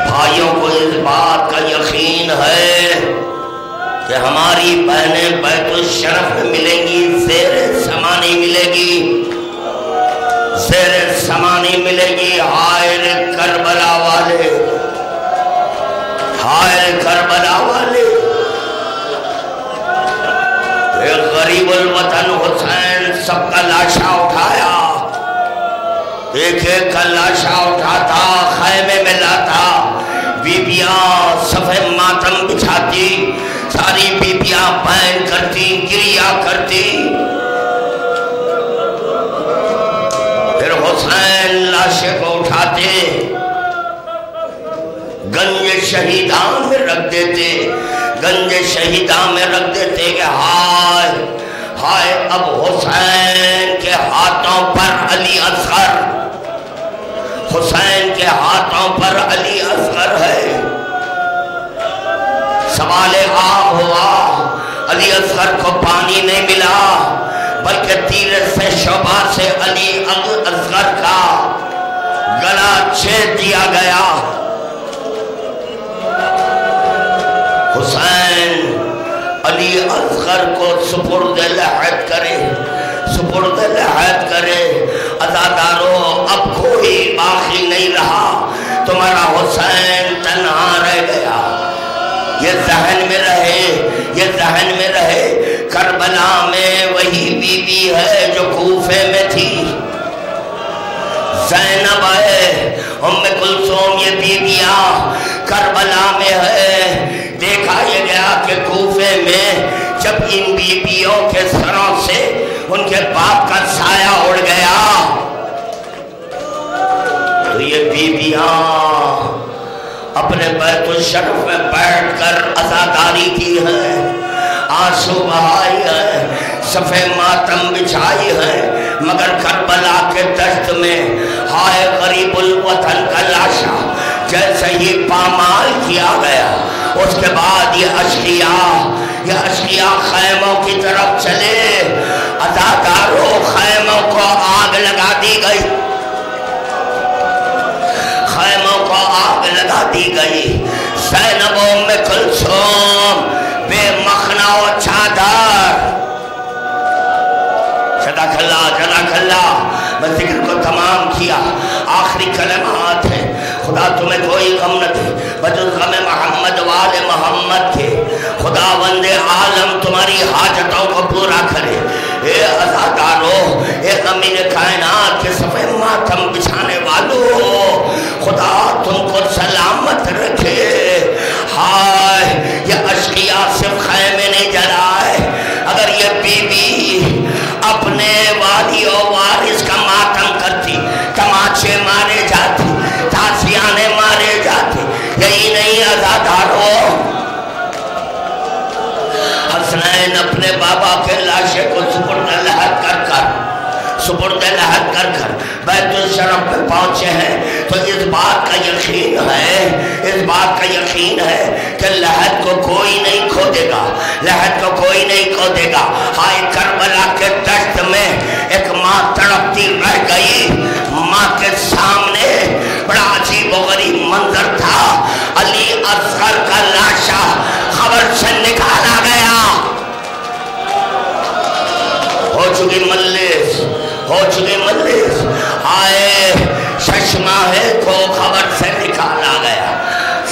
بھائیوں کو اس بات کا یقین ہے کہ ہماری بہنیں بیت الشرف میں ملیں گی، زیر سمانی ملے گی، زیر سمانی ملے گی۔ ہائے کربلا والے، ہائے کربلا والے، ایک غریب الوطن حسین سب کا لاشا اٹھایا، ایک ایک کا لاشا اٹھاتا، خیمے میں لاتا، بیبیاں صفِ ماتم بچھاتی، ساری بیبیاں بین کرتی، گریا کرتی، پھر حسین لاشے کو اٹھاتے، گنج شہیدان میں رکھ دیتے، گنج شہیدان میں رکھ دیتے کہ ہائے ہائے اب حسین کے ہاتھوں پر علی اصغر، حسین کے ہاتھوں پر علی اصغر ہے۔ سوال آب ہوا، علی اصغر کو پانی نہیں ملا، بلکہ تیر سے شعبہ سے علی اصغر کا گلا چھید دیا گیا۔ حسین علی اصغر کو سپرد لحد کرے، سپرد لحد کرے۔ عزادارو اب کوئی باقی نہیں رہا، تمہارا حسین تنہا رہ گیا۔ یہ ذہن میں رہے، یہ ذہن میں رہے، کربلا میں وہی بیوی ہے جو کوفے میں تھی، زینب ہے، ام کلثوم، یہ بیویاں کربلا میں ہے۔ دیکھا یہ گیا کہ کوفے میں جب ان بیویوں کے سروں سے ان کے باپ کا سایہ اڑ گیا تو یہ بیویاں اپنے بیت الشرف میں بیٹھ کر عزاداری کی ہیں، آنسو بہائی ہے، صفے ماتم بچھائی ہے، مگر کربلا کے دشت میں ہائے غریب الوطن کا لاشا جیسے ہی پامال کیا گیا، اس کے بعد یہ اشقیاء خیموں کی طرف چلے، عزاداروں خیموں کو آگ لگا دی گئی، خیموں کو آگ لگا دی گئی۔ زینب و ام کلثوم بے مخنا و چادر، صدق اللہ، میں ذکر کو تمام کیا، آخری کلمات ہیں۔ خدا تمہیں کوئی غم نہ دے بجز غم محمد وآل محمد کے، خدا وند عالم تمہاری حاجتوں کو پورا کرے۔ اے عزادارو، اے امین کائنات کے صفحے ماتم بچھانے والوں، خدا تم کو سلامت رکھے۔ ہائے یہ اشقیاء صرف خیمے نہیں جلائے، اگر یہ بیوی اپنے والی و وارث کا ماتم کرتی، تماچے مارے جاتی، تازیانے مارے جاتے، یہی نہیں عزادارو، حسنین اپنے بابا کے لاشے کو سپرد لحد کر کر بیت الشرف پہ پہنچے ہیں تو اس بات کا یقین ہے کہ لحد کو کوئی نہیں کھو دے گا، ہائے کربلا کے دشت میں ایک ماں تڑپتی رہ گئی، ماں کے سامنے بڑا عجیب و غریب منظر تھا، علی اصغر کا لاشا خبر سے نکالا گیا، ہو چکی مجلس، آئے ششماہے کو خبر سے نکالا گیا،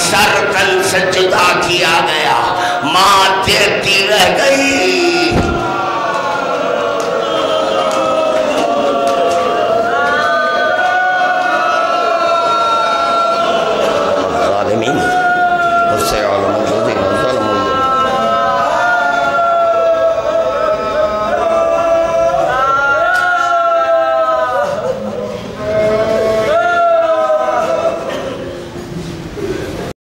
سر تن سے جدا کیا گیا، ماں دیتی رہ گئی۔